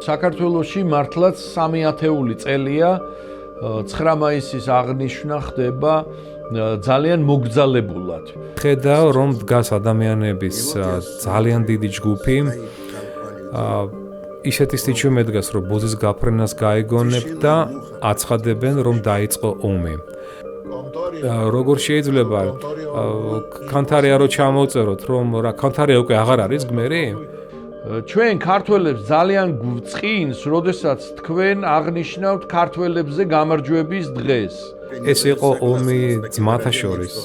საქართველოში მართლაც 3 ათეული წელია 9 მაისის აღნიშვნა ხდება ძალიან მოგძალებულად. ხედავ რომ დგას ადამიანების ძალიან დიდი ჯგუფი ისეთი სიჩუმე დგას რომ ბუზის გაფრენას გაიგონებთ და აცხადებენ რომ დაიწყო ომი. როგორ შეიძლება კანთარია რო ჩამოვწეროთ რომ რა კანთარია უკვე აღარ არის გმერი? ჩვენ ქართველებს ძალიან გვწყინს, როდესაც თქვენ აღნიშნავთ ქართველებზე გამარჯვების დღეს. ეს იყო ომი ძმათა შორის,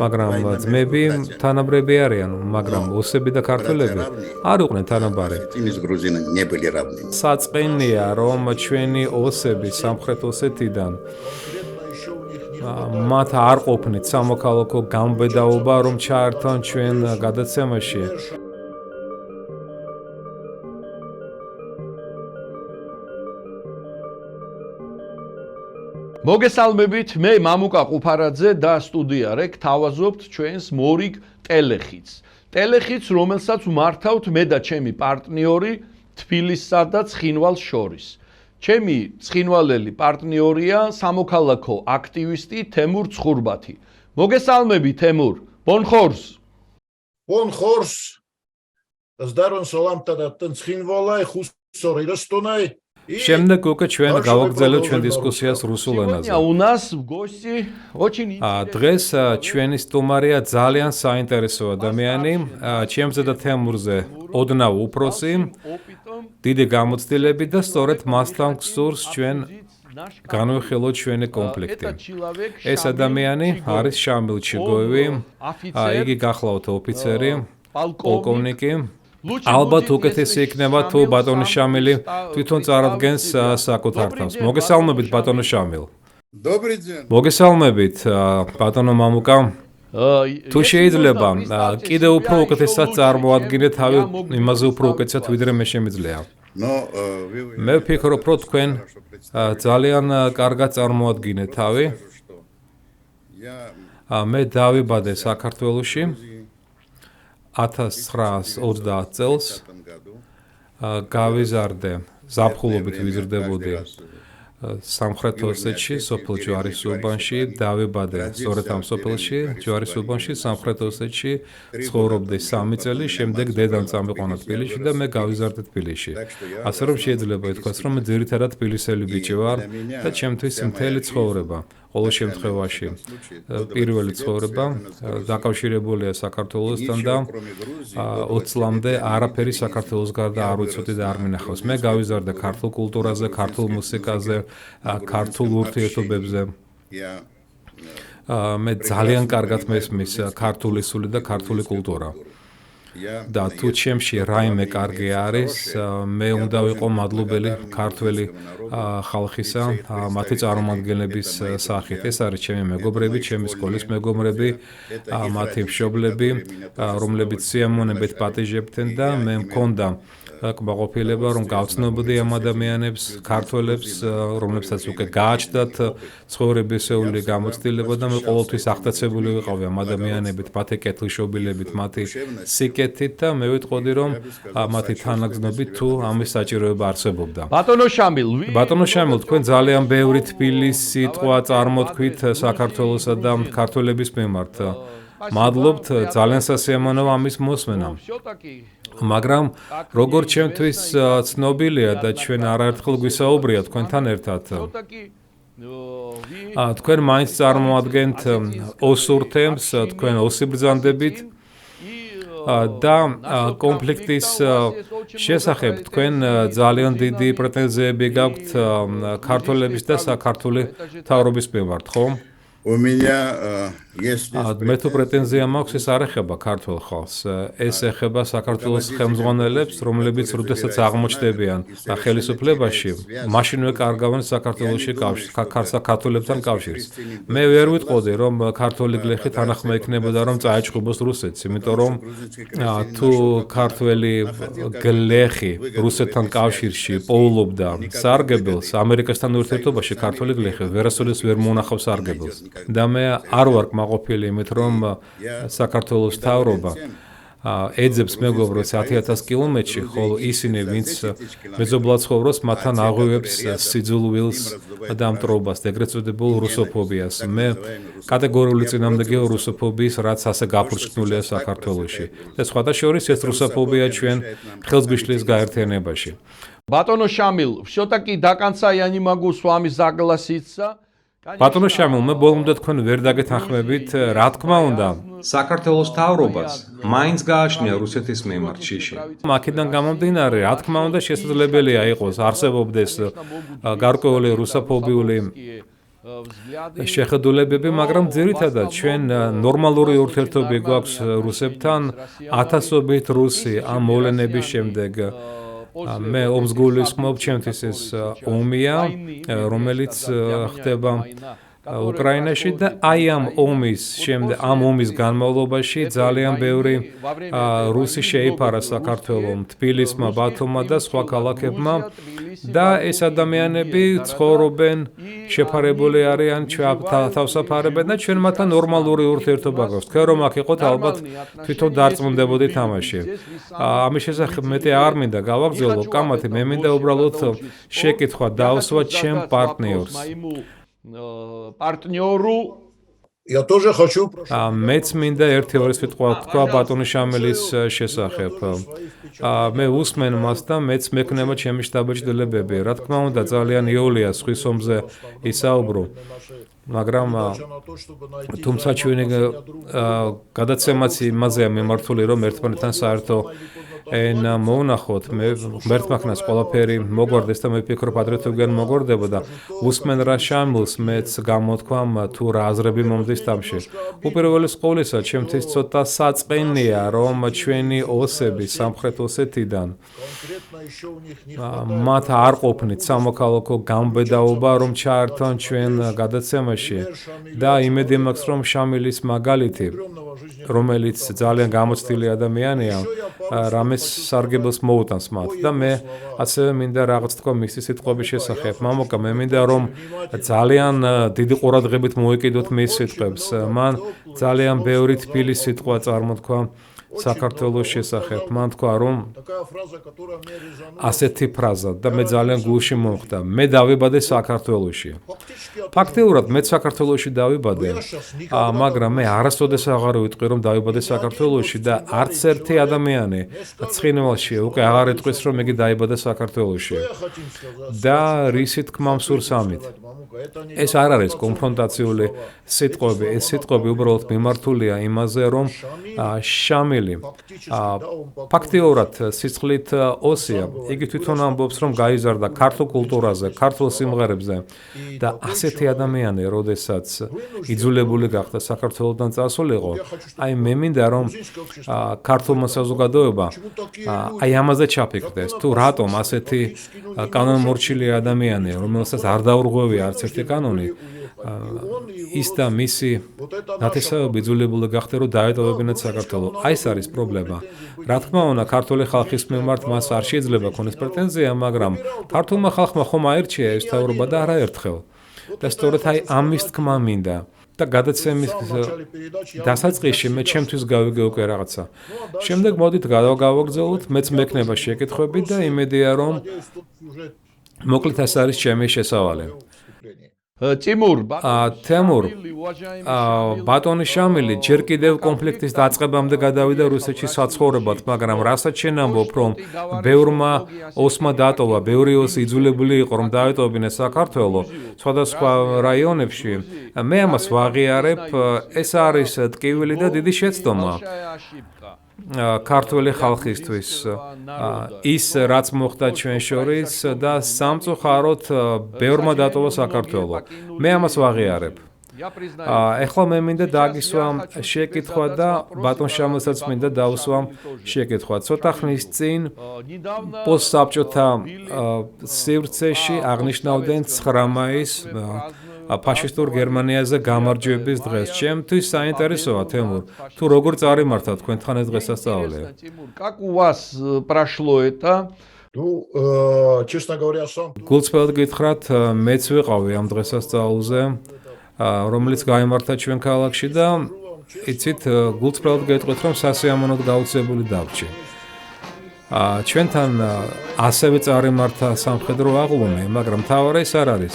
მაგრამ ძმები თანაბრები არიან, მაგრამ ოსები და ქართველები არ იყვნენ თანაბარი. საწყენია რომ ჩვენი ოსები სამხრეთ ოსეთიდან მათ არ ყოფნით სამოქალაქო გამბედაობა რომ ჩაერთონ ჩვენ გადაცემაში. მოგესალმებით, მე მამუკა ყუფარაძე და სტუდია რეკ თავაზობთ ჩვენს მორიგ ტელეხიც. ტელეხიც, რომელსაც ვმართავთ მე და ჩემი პარტნიორი თბილისსა და ცხინვალს შორის. ჩემი ცხინვალელი პარტნიორია სამოქალაქო აქტივისტი თემურ ცხურბათი. მოგესალმები თემურ, ბონხორს. Бонхорс. Здорон саламта да ცხინვალა ხუსორი როსტონაი. შემდეგ უკვე ჩვენ გავაგრძელებთ ჩვენ დისკუსიას რუსულ ენაზე. У нас в гости очень დღეს ჩვენი სტუმარია ძალიან საინტერესო ადამიანი, ჩემზე და თემურზე ოდნავ უფროსი, დიდი გამოცდილები და სწორედ მასთან გსურს ჩვენ განვიხილოთ ჩვენი კონფლიქტი. ეს ადამიანი არის შამილ ჩიგოევი, იგი გახლავთ ოფიცერი, პოლკოვნიკი. ალბათ უკეთესი იქნება თუ ბატონი შამილი თვითონ წარადგენს საკუთარ თავს. მოგესალმებით ბატონო შამილ. მოგესალმებით ბატონო მამუკა. თუ შეიძლება კიდევ უფრო უკეთესად წარმოადგინეთ თავი იმაზე უფრო უკეთესად ვიდრე მე შემიძლია. მე ვფიქრობ რომ თქვენ ძალიან კარგად წარმოადგინეთ თავი. მე დავიბადე საქართველოში 1930 წელს გავიზარდე ზაფხულობით ვიზრდებოდი სამხრეთ ოსეთში, სოფელ ჯვარისუბანში, დავიბადე სწორედ ამ სოფელში, ჯვარისუბანში, სამხრეთ ოსეთში, ცხოვრობდი 3 წელი, შემდეგ დედამ წამიყვანა თბილისში და მე გავიზარდე თბილისში. ასე რომ შეიძლება ითქვას, რომ მე ძირითადად თბილისელი ბიჭი ვარ და ჩემთვის მთელი ცხოვრება, ყოველ შემთხვევაში პირველი ცხოვრება დაკავშირებულია საქართველოსთან და 20 წლამდე არაფერი საქართველოს გარდა არ ვიცოდი და არ მინახავს. მე გავიზარდე ქართულ კულტურაზე, ქართულ მუსიკაზე, ქართულ ურთიერთობებზე. მე ძალიან კარგად მესმის ქართული სული და ქართული კულტურა. და თუ ჩემში რაიმე კარგი არის, მე უნდა ვიყო მადლობელი ქართველი ხალხისა, მათი წარმომადგენლების სახით. ეს არის ჩემი მეგობრები, ჩემი სკოლის მეგობრები, მათი მშობლები, რომლებიც სიამოვნებით პატიჟებდნენ და მე მქონდა კმაყოფილება რომ გავცნობდი ამ ადამიანებს, ქართველებს, რომლებსაც უკვე გააჩნდათ ცხოვრებისეული გამოცდილება და მე ყოველთვის აღტაცებული ვიყავი ამ ადამიანებით, მათი კეთილშობილებით, მათი სიკეთით და მე ვიტყოდი რომ მათი თანაგზნობით თუ ამის საჭიროება არსებობდა. ბატონო შამილ, თქვენ ძალიან ბევრი თბილის სიტყვა წარმოთქვით საქართველოსა და ქართველების მიმართ. მადლობთ, ძალიან სასიამოვნოა ამის მოსმენა. მაგრამ როგორ ჩემთვის ცნობილია და ჩვენ არაერთხელ გვისაუბრია თქვენთან ერთად. თქვენ მაინც წარმოადგენთ ოსურ თემს, თქვენ ოსი ბრძანდებით და კონფლიქტის შესახებ თქვენ ძალიან დიდი პრეტენზიები გაქვთ ქართველების და საქართველოს მთავრობის მიმართ, ხო? მე თუ პრეტენზია მაქვს, ეს არ ეხება ქართველ ხალხს, ეს ეხება საქართველოს ხელმძღვანელებს, რომლებიც როდესაც აღმოჩნდებიან ხელისუფლებაში, მაშინვე კარგავენ საქართველოში ქართველებთან კავშირს. მე ვერ ვიტყოდი, რომ ქართული გლეხი თანახმა იქნებოდა, რომ წაეჭყობოს რუსეთს, იმიტომ რომ თუ ქართველი გლეხი რუსეთთან კავშირში პოულობდა სარგებელს, ამერიკასთან ურთიერთობაში ქართული გლეხი ვერასოდეს ვერ მონახავს სარგებელს. და მე არ ვარ კმაყოფილი იმით, რომ საქართველოს მთავრობა ეძებს მეგობრებს 10,000 კილომეტრში, ხოლო ისინი, ვინც მეზობლად ცხოვრობს, მათთან აღვივებს სიძულვილს და მტრობას, ეგრეთ წოდებულ რუსოფობიას. მე კატეგორიული წინამდებია რუსოფობიის, რაც ასე გაფურჩნულია საქართველოში. და სხვათა შორის ეს რუსოფობია ჩვენ ხელსგიშლის გაერთიანებაში. Батоно Шамил, все-таки до конца я не могу с вами согласиться. ბატონო შამილ, მე ბოლომდე თქვენ ვერ დაგეთანხმებით, რა თქმა უნდა. საქართველოს მთავრობას მაინც გააჩნია რუსეთის მიმართ შიში. აქედან გამომდინარე, რა თქმა უნდა, შესაძლებელია იყოს არსებობდეს გარკვეული რუსოფობიული შეხედულებები, მაგრამ ძირითადად ჩვენ ნორმალური ურთიერთობები გვაქვს რუსებთან, ათასობით რუსი ამ მოვლენების შემდეგ მე ომს გულისხმობ, ჩემთვის ეს ომია, რომელიც ხდება უკრაინაში და აი ამ ომის განმავლობაში ძალიან ბევრი რუსი შეიფარა საქართველოს, თბილისმა, ბათუმმა და სხვა ქალაქებმა და ეს ადამიანები ცხოვრობენ, შეფარებული არიან, თავსაფარებენ და ჩვენ მათთან ნორმალური ურთიერთობა გვაქვს. თქვენ რომ აქ იყოთ, ალბათ თვითონ დარწმუნდებოდით ამაში. ამის შესახებ მეტი არ მინდა გავაგრძელო, კამათი, მე მინდა უბრალოდ შეკითხვა დავსვა ჩემ პარტნიორს. Партнеру Я тоже хочу მეც მინდა ერთი-ორი სიტყვა თქვა ბატონი შამილის შესახებ. მე უსმენ მას და მეც მექნება ჩემი შტაბ-ჭრილებები. რა თქმა უნდა, ძალიან იოლია სხვის ომზე ისაუბრო. მაგრამ თუმცა ჩვენი გადაცემაც იმაზეა მიმართული, რომ ერთმანეთთან საერთო ენა მოვნახოთ, მე ღმერთმახნას ყველაფერი მოგვარდეს და მე ვფიქრობ, ადრე თუ გან მოგვარდებოდა. უსმენ რა შამილს, მეც გამოთქვამ თუ რა აზრები მომდის თამში. უპირველეს ყოვლისა, ჩემთვის ცოტა საწყენია, რომ ჩვენი ოსები სამხრეთ ოსეთიდან მათ არ ყოფნით სამოქალაქო გამბედაობა, რომ ჩაერთონ ჩვენ გადაცემაში და იმედი მაქვს, რომ შამილის მაგალითი, რომელიც ძალიან გამოცდილი ადამიანია, რამეს სარგებელს მოუტანს მათ და მე ასევე მინდა რაღაც თქვა მისი სიტყვების შესახებ. მამოკა, მე მინდა რომ ძალიან დიდი ყურადღებით მოეკიდოთ მის სიტყვებს. მან ძალიან ბევრი თბილი სიტყვა წარმოთქვა საქართველოს შესახებ. მან თქვა, რომ ასეთი ფრაზა და მე ძალიან გულში მომხვდა. მე დავიბადე საქართველოში. ფაქტიურად მეც საქართველოში დავიბადე, მაგრამ მე არასოდეს აღარ ვიტყვი, რომ დავიბადე საქართველოში და არც ერთი ადამიანი ცხინვალში უკვე აღარ იტყვის, რომ იგი დაიბადა საქართველოში. და რისი თქმა მსურს ამით. ეს არ არის კონფრონტაციული სიტყვები, ეს სიტყვები უბრალოდ მიმართულია იმაზე, რომ შამილი ფაქტიურად სიცხლით ოსია. იგი თვითონ ამბობს, რომ გაიზარდა ქართულ კულტურაზე, ქართულ სიმღერებზე და ასეთი ადამიანი, როდესაც იძულებული გახდა საქართველოსთან წასულიყო, აი მე მინდა რომ ქართულმა საზოგადოებამ აი ამაზე ჩაფიქრდეს, თუ რატომ ასეთი კანონმორჩილი ადამიანი, რომელსაც არ დაურღვევია არც ერთი კანონი, ის და მისი ნათესავები იძულებული გახდა, რომ დაეტოვებინათ საქართველოს. აი ეს არის პრობლემა. რა თქმა უნდა, ქართული ხალხის მიმართ მას არ შეიძლება ქონდეს პრეტენზია, მაგრამ ქართულმა ხალხმა ხომ აირჩია ეს თავრობა და არაერთხელ. და სწორედ აი ამის თქმა მინდა. და გადაცემის დასაწყისში მე ჩემთვის გავიგე უკვე რაღაცა. შემდეგ მოდით გავაგრძელოთ, მეც მექნება შეკითხვები და იმედია, რომ მოკლედ ეს არის ჩემი შესავალი. Тимур, თემურ, ბატონი შამილი ჯერ კიდევ კონფლიქტის დაწყებამდე გადავიდა რუსეთში საცხოვრებლად, მაგრამ რასაც შენ ამბობ, რომ ბევრმა ოსმა დატოვა, ბევრი ოსი იძულებული იყო, რომ დაეტოვებინეს საქართველოს სხვადასხვა რაიონებში, მე ამას ვაღიარებ, ეს არის ტკივილი და დიდი შეცდომა. ქართული ხალხისთვის ის რაც მოხდა ჩვენ შორის და სამწუხაროდ ბევრმა დატოვა საქართველოს. მე ამას ვაღიარებ. ეხლა მე მინდა დაგისვა შეკითხვა და ბატონ შამილსაც მინდა დავსვა შეკითხვა. ცოტა ხნის წინ პოსტსაბჭოთა სივრცეში აღნიშნავდნენ 9 მაისს ფაშისტურ გერმანიაზე გამარჯვების დღეს. ჩემთვის საინტერესოა, თემურ, თუ როგორ წარიმართა თქვენთან ეს დღესასწაული? Как у вас прошло это? Честно говоря, сам გულწრფელად გითხრათ, მეც ვიყავი ამ დღესასწაულზე, რომელიც გაიმართა ჩვენ ქალაქში და იცით, გულწრფელად გეტყვით, რომ სასიამოვნოდ გაუწეველი დავრჩი. ჩვენთან ასევე წარიმართა სამხედრო აღლუმი, მაგრამ მთავარი ეს არ არის.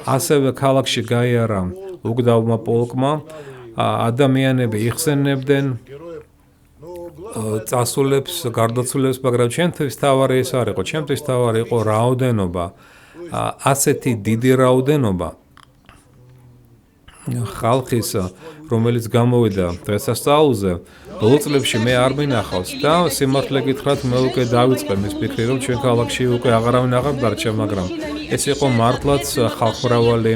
ასევე ქალაქში გაიარა უგდავმა პოლკმა, ადამიანები იხსენებდნენ წასულებს, გარდაცვლილებს, მაგრამ ჩვენთვის მთავარი ეს არ იყო. ჩვენთვის მთავარი იყო რაოდენობა, ასეთი დიდი რაოდენობა ხალხის, რომელიც გამოვიდა დღესასწაულზე, ბოლო წლებში მე არ მინახავს და სიმართლე გითხრათ, მე უკვე დავიწყე მის ფიქრი, რომ ჩვენ ქალაქში უკვე აღარავინ აღარ დარჩა, მაგრამ ეს იყო მართლაც ხალხმრავალი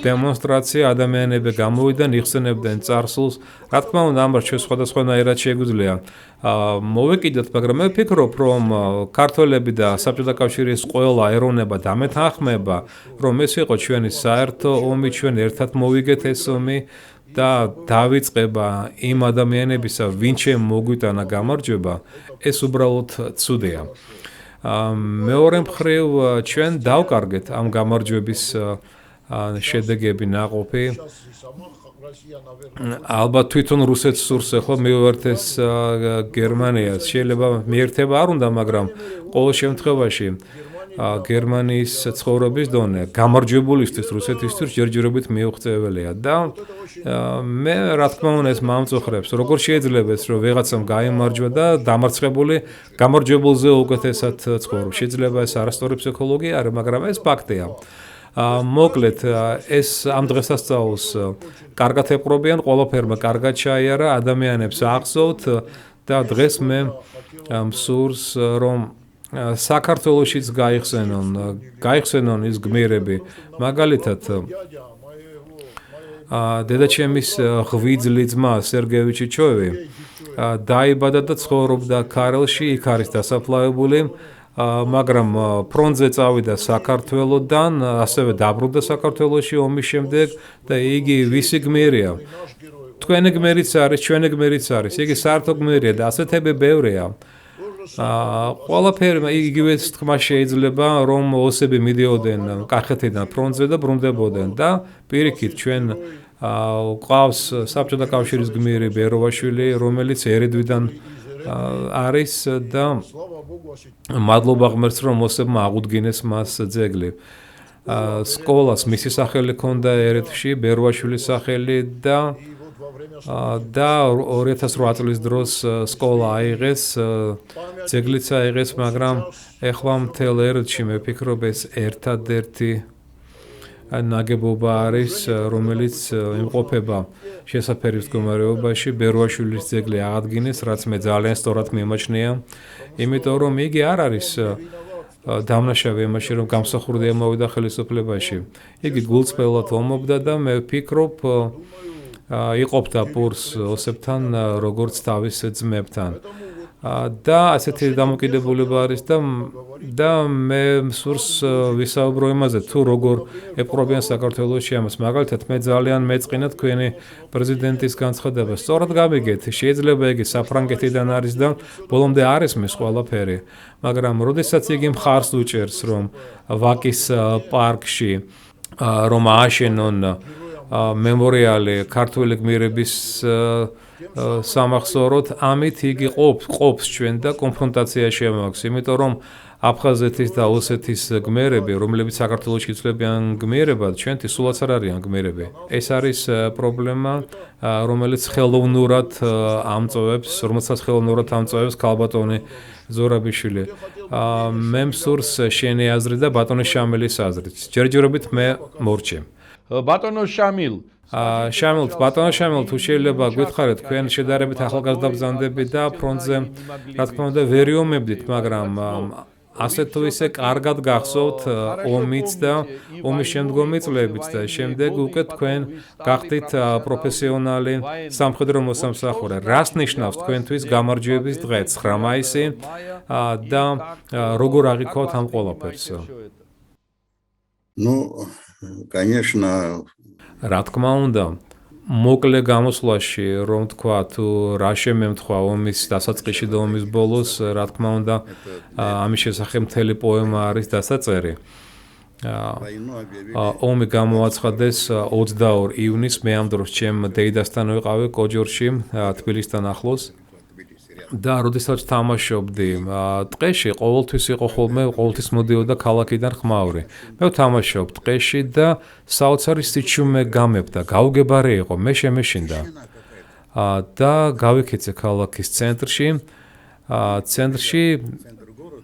დემონსტრაცია, ადამიანები გამოვიდნენ, იხსენებდნენ წარსულს. რა თქმა უნდა, ამას ჩვენ სხვადასხვანაირად შეგვიძლია მოვეკიდოთ, მაგრამ მე ვფიქრობ, რომ ქართველები და საბჭოთა კავშირის ყველა ეროვნება დამეთანხმება, რომ ეს იყო ჩვენი საერთო ომი, ჩვენ ერთად მოვიგეთ ეს ომი და დავიწყება იმ ადამიანებისა, ვინც მოგვიტანა გამარჯვება, ეს უბრალოდ ცუდია. მეორე მხრივ, ჩვენ დავკარგეთ ამ გამარჯვების შედეგები ნაყოფი. ალბათ თვითონ რუსეთს სურს ახლა მივერთეს გერმანიას. შეიძლება მიერთება არ უნდა, მაგრამ ყოველ შემთხვევაში გერმანიის ცხოვრების დონე გამარჯვებულისთვის რუსეთისთვის ჯერჯერობით მიუღწეველია და მე რა თქმა უნდა ეს მამწუხრებს, როგორ შეიძლება ეს რომ ვიღაცამ გაიმარჯვა და დამარცხებული გამარჯვებულზე უკეთესად ცხოვრობს. შეიძლება ეს არასწორი ფსიქოლოგია არის, მაგრამ ეს ფაქტია. მოკლედ ეს ამ დღესასწაულს კარგად ეპყრობიან, ყველაფერმა კარგად ჩაიარა, ადამიანებს აღზევთ და დღეს მე მსურს რომ საქართველოშიც გაიხსენონ ის გმირები, მაგალითად დედაჩემის ღვიძლი ძმა სერგეი ჩიჩოვი დაიბადა და ცხოვრობდა ქარელში, იქ არის დასაფლავებული. მაგრამ ფრონტზე წავიდა საქართველოდან, ასევე დაბრუნდა საქართველოში ომის შემდეგ და იგი ვისი გმირია? თქვენი გმირიც არის, ჩვენი გმირიც არის. იგი საერთო გმირია და ასეთები ბევრია. ყველაფერი იგივე თქმა შეიძლება, რომ ოსები მიდიოდნენ კახეთიდან ფრონტზე და ბრუნდებოდნენ და პირიქით ჩვენ ყავს საბჭოთა კავშირის გმირი ბეროვაშვილი, რომელიც ერედვიდან არის და მადლობა ღმერთს, რომ ოსებმა აღუდგინეს მას ძეგლი. სკოლას მისი სახელი ჰქონდა ერედვში, ბეროვაშვილის სახელი და 2008 წლის დროს სკოლა აიღეს, ძეგლიც აიღეს, მაგრამ ეხლა მთელ ერედვში მე ვფიქრობ ეს ერთადერთი ნაგებობა არის, რომელიც იმყოფება შესაფერის მდგომარეობაში. ბეროვაშვილის ძეგლი აღადგინეს, რაც მე ძალიან სწორად მიმაჩნია, იმიტომ რომ იგი არ არის დამნაშავე იმაში, რომ გამსახურდი ამოვიდა ხელისუფლებაში. იგი გულწრფელად ომობდა და მე ვფიქრობ იყოფდა პურს ოსებთან, როგორც თავის ძმებთან. და ასეთი დამოკიდებულება არის და მე მსურს ვისაუბრო იმაზე, თუ როგორ ეპყრობიან საქართველოში ამას. მაგალითად, მე ძალიან მეწყინა თქვენი პრეზიდენტის განცხადება. სწორად გამიგეთ, შეიძლება იგი საფრანგეთიდან არის და ბოლომდე არ ესმის ყველაფერი, მაგრამ როდესაც იგი მხარს უჭერს, რომ ვაკის პარკში რომ ააშენონ მემორიალი ქართული გმირების სამახსოვროდ, ამით იგი ყოფს ჩვენ და კონფრონტაცია შემოაქვს, იმიტომ რომ აფხაზეთის და ოსეთის გმირები, რომლებიც საქართველოში იცვლებიან გმირებად, ჩვენთვის სულაც არ არიან გმირები. ეს არის პრობლემა, რომელიც ხელოვნურად ამწოვებს ქალბატონი ზურაბიშვილი. მე მსურს შენი აზრი და ბატონი შამილის აზრით. ჯერჯერობით მე მორჩი. ბატონო შამილ, ბატონო შამილ, თუ შეიძლება გითხარით, თქვენ შედარებით ახალგაზრდა ბრძანდები და ფრონტზე, რა თქმა უნდა, ვერ იომებდით, მაგრამ ასე თუ ისე კარგად გახსოვთ ომიც და ომის შემდგომი წლებიც და შემდეგ უკვე თქვენ გახდით პროფესიონალი სამხედრო მოსამსახურე. რას ნიშნავს თქვენთვის გამარჯვების დღე 9 მაისი და როგორ აღიქვათ ამ ყველაფერს? Ну, конечно, რა თქმა უნდა, მოკლე გამოსვლაში, რომ თქვა, თუ რა შემემთხვა ომის დასაწყისში და ომის ბოლოს, რა თქმა უნდა, ამის შესახებ მთელი პოემა არის დასაწერი. ომი გამოაცხადეს 22 ივნისს, მე ამ დროს ჩემ დეიდასთან ვიყავი კოჯორში, თბილისთან ახლოს. და როდესაც თამაშობდი ტყეში, ყოველთვის იყო ხოლმე, ყოველთვის მოდიოდა ქალაქიდან ხმაური. მე ვთამაშობ ტყეში და საოცარი სიჩუმე გამებდა, გაუგებარი იყო, მე შემეშინდა. და გავიქეცე ქალაქის ცენტრში. ცენტრში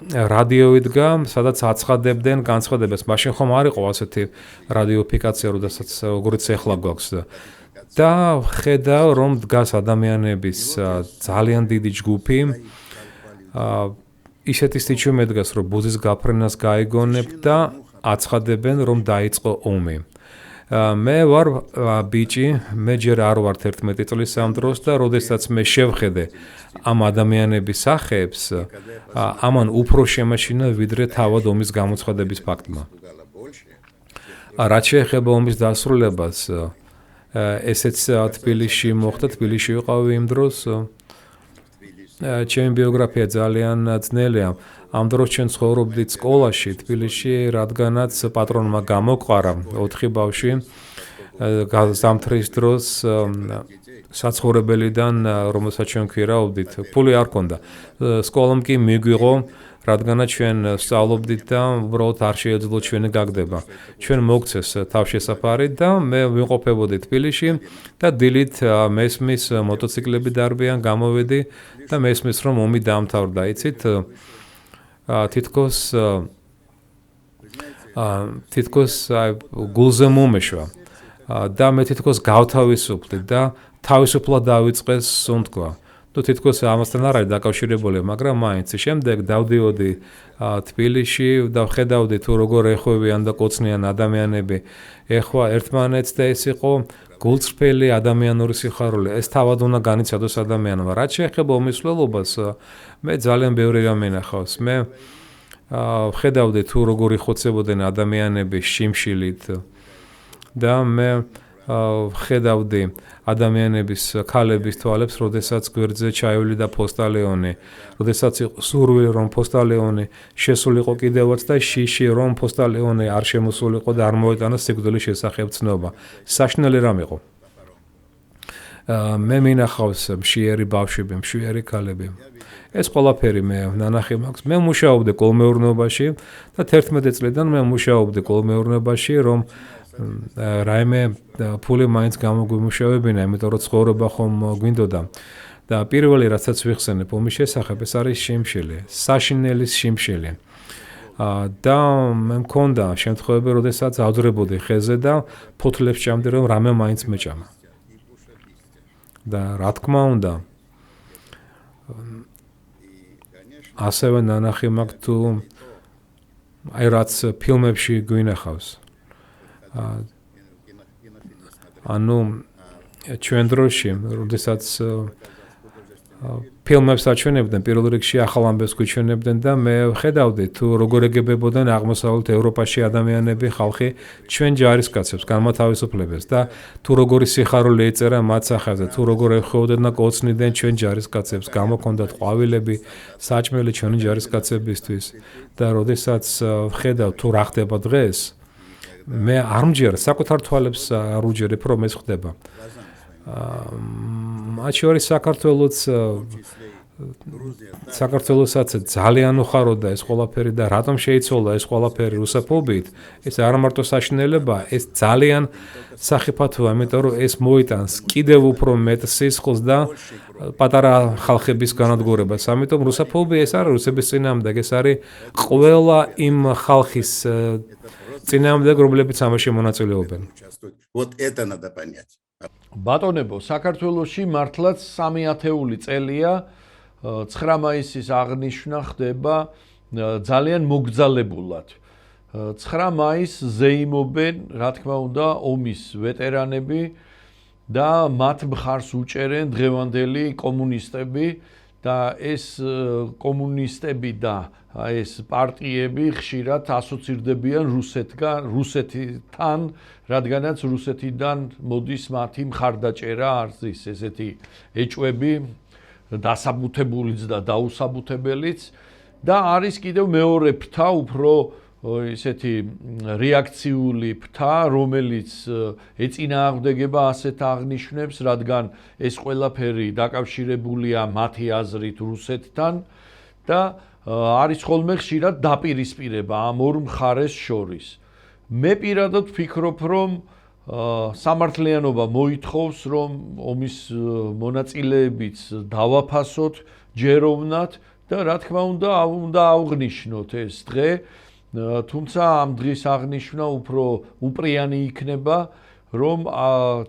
რადიო იდგა, სადაც აცხადებდნენ განცხადებას. მაშინ ხომ არ იყო ასეთი რადიოფიკაცია, როდესაც როგორც ახლა გვაქვს. და ხედავ რომ დგას ადამიანების ძალიან დიდი ჯგუფი ისეთი სიჩუმე დგას რომ ბუზის გაფრენას გაიგონებ და აცხადებენ რომ დაიწყო ომი მე ვარ ბიჭი მე ჯერ არ ვარ 11 წლის ამ დროს და როდესაც მე შევხედე ამ ადამიანების სახეებს ამან უფრო შემაშინა ვიდრე თავად ომის გამოცხადების ფაქტმა რაც შეეხება ომის დასრულებას ესეც თბილისში მოხდა, თბილისში ვიყავი იმ დროს. ჩემი ბიოგრაფია ძალიან ძნელია. ამ დროს ჩვენ ცხოვრობდით სკოლაში, თბილისში, რადგანაც პატრონმა გამოყარა 4 ბავშვი ზამთრის დროს საცხოვრებელიდან, რომელსაც ჩვენ ქვირავდით, ფული არ ქონდა. სკოლამ კი მიგვიღო რადგანაც ჩვენ სწავლობდით და უბრალოდ არ შეეძლო ჩვენი გაგდება. ჩვენ მოგცეს თავშესაფარი და მე ვიმყოფებოდი თბილისში და დილით მესმის მოტოციკლები დარბიან, გამოვედი და მესმის რომ ომი დაამთავრდა. იცით, თითქოს გულზე მომეშვა და მე თითქოს გავთავისუფლდი და თავისუფლად დავიწყეს სუნთქვა. თუ თითქოს ამასთან არ არის დაკავშირებული, მაგრამ მაინც შემდეგ დავდიოდი თბილისში და ხედავდი თუ როგორ ეხვევიან და კოცნიან ადამიანები ეხვა ერთმანეთს და ეს იყო გულწრფელი ადამიანური სიხარული. ეს თავად უნდა განიცადოს ადამიანმა. რაც შეეხება ომისვლელობას, მე ძალიან ბევრი რამ ენახავს. მე ხედავდი თუ როგორ იხოცებოდნენ ადამიანები შიმშილით და მე ხედავდი ადამიანების ქალების თვალებს, როდესაც გვერდზე ჩაივლიდა ფოსტალიონი, როდესაც იყო სურვილი რომ ფოსტალიონი შესულიყო კიდევაც და შიში რომ ფოსტალიონი არ შემოსულიყო და არ მოეტანა სიკვდილის შესახებ ცნობა. საშინელი რამ იყო. მე მინახავს მშიერი ბავშვები, მშიერი ქალები. ეს ყველაფერი მე ნანახი მაქვს. მე მუშაობდი კოლმეურნეობაში და 11 წლიდან მე მუშაობდი კოლმეურნეობაში, რომ რაიმე ფული მაინც გამოგვიმუშავებინა, იმიტომ რომ ცხოვრება ხომ გვინდოდა. და პირველი რასაც ვიხსენებ ომის შესახებ, ეს არის შიმშილი, საშინელის შიმშილი. და მე მქონდა შემთხვევები, როდესაც ავძრებოდი ხეზე და ფოთლებს ჭამდი, რომ რამე მაინც მეჭამა. და რა თქმა უნდა, ასევე ნანახი მაქვს თუ აი რაც ფილმებში გვინახავს. ანუ ჩვენ დროში, როდესაც ფილმებს აჩვენებდნენ, პირველ რიგში ახალ ამბებს გვიჩვენებდნენ და მე ხედავდი თუ როგორ ეგებებოდნენ აღმოსავლეთ ევროპაში ადამიანები, ხალხი ჩვენ ჯარისკაცებს, განმათავისუფლებას და თუ როგორი სიხარული ეწერა მათ სახეზე, თუ როგორ ეხმოდნენ და კოცნიდნენ ჩვენ ჯარისკაცებს, გამოქონდათ ყვავილები, საჭმელი ჩვენი ჯარისკაცებისთვის და როდესაც ხედავ თუ რა ხდება დღეს მე არ მჯერ საკუთარ თვალებს არ უჯერებ რომ ეს ხდება. მათ შორის საქართველოსაც ძალიან უხაროდა ეს ყველაფერი და რატომ შეიცვალა ეს ყველაფერი რუსაფობიით, ეს არ მარტო საშინელება, ეს ძალიან სახიფათოა, იმიტომ რომ ეს მოიტანს კიდევ უფრო მეტ სისხლს და პატარა ხალხების განადგურებას. ამიტომ რუსაფობია ეს არის რუსების წინააღმდეგ, ეს არის ყველა იმ ხალხის წინააღმდეგ, რომლებიც ამაში მონაწილეობენ. Вот это надо понять. ბატონებო, საქართველოში მართლაც 3 ათეული წელია 9 მაისის აღნიშვნა ხდება ძალიან მოგძალებულად. 9 მაისს ზეიმობენ, რა თქმა უნდა, ომის ვეტერანები და მათ მხარს უჭერენ დღევანდელი კომუნისტები და ეს კომუნისტები და ეს პარტიები ხშირად ასოცირდებიან რუსეთთან, რადგანაც რუსეთიდან მოდის მათი მხარდაჭერა, არის ესეთი ეჭვები, დასაბუთებულიც და დაუსაბუთებელიც და არის კიდევ მეორე ფრთა უფრო ისეთი რეაქციული ფრთა, რომელიც ეწინააღმდეგება ასეთ აღნიშვნებს, რადგან ეს ყველაფერი დაკავშირებულია მათი აზრით რუსეთთან და არის ხოლმე ხშირად დაპირისპირება ამ ორ მხარეს შორის. მე პირადად ვფიქრობ, რომ სამართლიანობა მოითხოვს, რომ ომის მონაწილეებიც დავაფასოთ ჯეროვნად და რა თქმა უნდა აღვნიშნოთ ეს დღე, თუმცა ამ დღის აღნიშვნა უფრო უპრიანი იქნება, რომ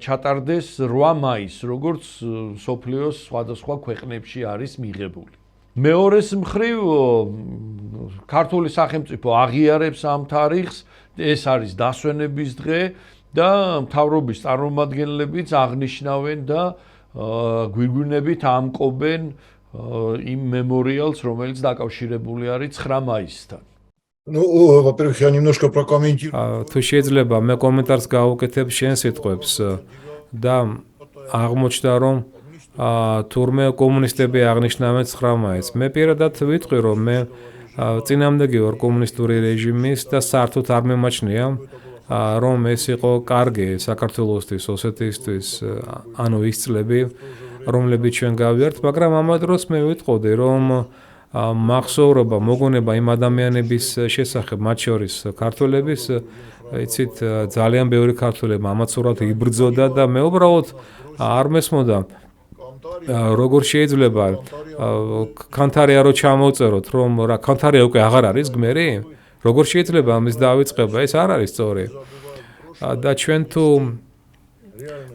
ჩატარდეს 8 მაისს, როგორც მსოფლიოს სხვადასხვა ქვეყნებში არის მიღებული. მეორეს მხრივ ქართული სახელმწიფო აღიარებს ამ თარიღს, ეს არის დასვენების დღე და მთავრობის წარმომადგენლებიც აღნიშნავენ და გვირგვინებით ამკობენ იმ მემორიალს, რომელიც დაკავშირებული არის 9 მაისთან. Ну, во-первых, я немножко прокомментирую. თუ შეიძლება მე კომენტარს გავუკეთებ შენ სიტყვებს და აღმოჩნდა რომ თურმე კომუნისტები აღნიშნავენ 9 მაისს. მე პირადად ვიტყვი რომ მე წინამდები ვარ კომუნისტური რეჟიმის და საერთოდ არ მემაჩნია რომ ეს იყო კარგი საქართველოსთვის, ოსეთიისთვის, ანუ ის წლები, რომლებიც ჩვენ გავიართ, მაგრამ ამ დროს მე ვიტყოდი რომ მახსოვრობა, მოგონება იმ ადამიანების შესახებ, მათ შორის ქართველების, იცით, ძალიან ბევრი ქართველები ამაცურად იბრძოდა და მე უბრალოდ არ მესმოდა როგორ შეიძლება კანთარია რო ჩამოვწეროთ, რომ რა კანთარია უკვე აღარ არის გმერი? როგორ შეიძლება ამის დავიწყება? ეს არ არის სწორი. და ჩვენ თუ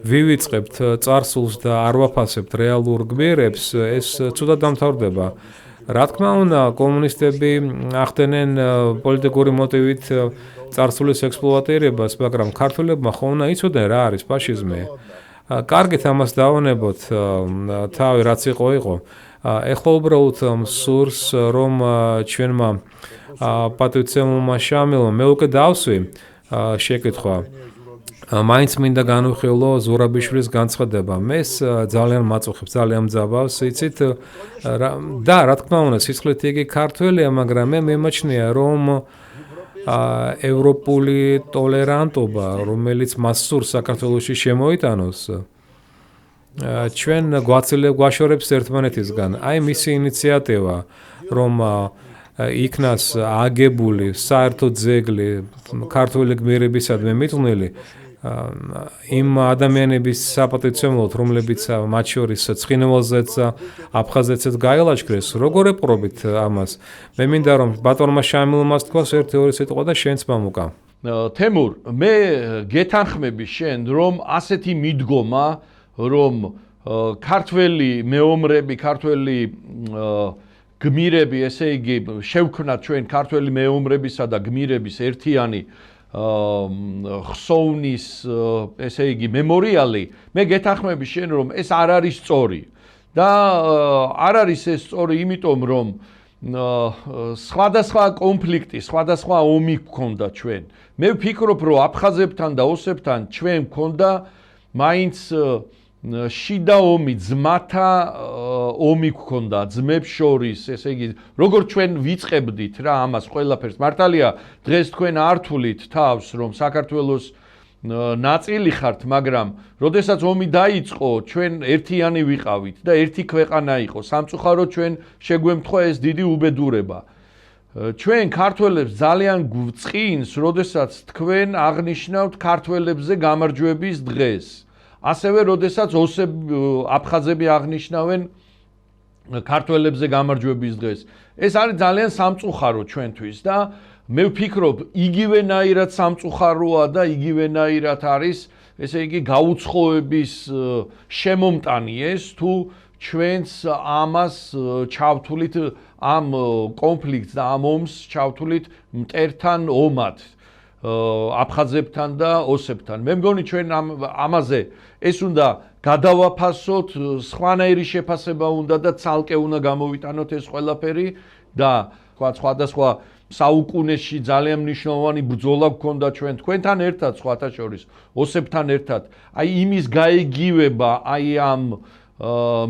ვივიწყებთ წარსულს და არ ვაფასებთ რეალურ გმირებს, ეს ცუდად დამთავრდება. რა თქმა უნდა, კომუნისტები ახდენენ პოლიტიკური მოტივით წარსულის ექსპლუატირებას, მაგრამ ქართველებმა ხომ იცოდნენ რა არის ფაშიზმი. კარგით ამას დავანებოთ თავი რაც იყო. ეხლა უბრალოდ მსურს რომ ჩვენმა პატრიცემულმა შამილმა მე უკვე დავსვი შეკითხვა. მაინც მინდა განვიხილო ზურაბიშვილის განცხადება. მეს ძალიან მაწუხებს, ძალიან მძაბავს, იცით და რა თქმა უნდა, სისხლით იგი ქართველია, მაგრამ მე მემაჩნია რომ ევროპული ტოლერანტობა, რომელიც მას სურს საქართველოში შემოიტანოს, ჩვენ გვაშორებს ერთმანეთისგან. აი მისი ინიციატივა, რომ იქნას აგებული საერთო ძეგლი ქართული გმირებისადმი მიძღვნილი იმ ადამიანების საპატივცემლოდ, რომლებიც მათ შორის ცხინვალზეც, აფხაზეთზეც გაილაშქრეს, როგორ ეპყრობით ამას? მე მინდა რომ ბატონმა შამილმას თქვას ერთი-ორი სიტყვა და შენც მამუკა. თემურ, მე გეთანხმები შენ, რომ ასეთი მიდგომა, რომ ქართველი მეომრები, ქართველი გმირები, ესე იგი, შევქმნათ ჩვენ ქართველი მეომრებისა და გმირების ერთიანი ხსოვნის, ესე იგი, მემორიალი, მე გეთანხმები შენ, რომ ეს არ არის სწორი. და არ არის ეს სწორი, იმიტომ რომ სხვადასხვა კონფლიქტი, სხვადასხვა ომი გქონდა ჩვენ. მე ვფიქრობ, რომ აფხაზებთან და ოსებთან ჩვენ გქონდა მაინც შიდა ომი, ძმათა ომი გქონდა, ძმებს შორის, ესე იგი, როგორ ჩვენ ვიწყებდით რა ამას ყველაფერს. მართალია, დღეს თქვენ არ თვლით თავს, რომ საქართველოს ნაწილი ხართ, მაგრამ როდესაც ომი დაიწყო, ჩვენ ერთიანი ვიყავით და ერთი ქვეყანა იყო. სამწუხაროდ ჩვენ შეგვემთხვა ეს დიდი უბედურება. ჩვენ ქართველებს ძალიან გვწყინს, როდესაც თქვენ აღნიშნავთ ქართველებზე გამარჯვების დღეს. ასევე როდესაც აფხაზები აღნიშნავენ ქართველებზე გამარჯვების დღეს. ეს არის ძალიან სამწუხარო ჩვენთვის და მე ვფიქრობ, იგივენაირად სამწუხაროა და იგივენაირად არის, ესე იგი, გაუცხოების შემომტანი ეს, თუ ჩვენც ამას ჩავთვლით, ამ კონფლიქტს და ამ ომს ჩავთვლით მტერთან ომად, აფხაზებთან და ოსებთან. მე მგონი ჩვენ ამაზე ეს უნდა გადავაფასოთ, სხვანაირი შეფასება უნდა და ცალკე უნდა გამოვიტანოთ ეს ყველაფერი და სხვადასხვა საუკუნეში ძალიან მნიშვნელოვანი ბრძოლა გქონდა ჩვენ თქვენთან ერთად, სხვათა შორის, ოსებთან ერთად. აი იმის გაეგივება, აი ამ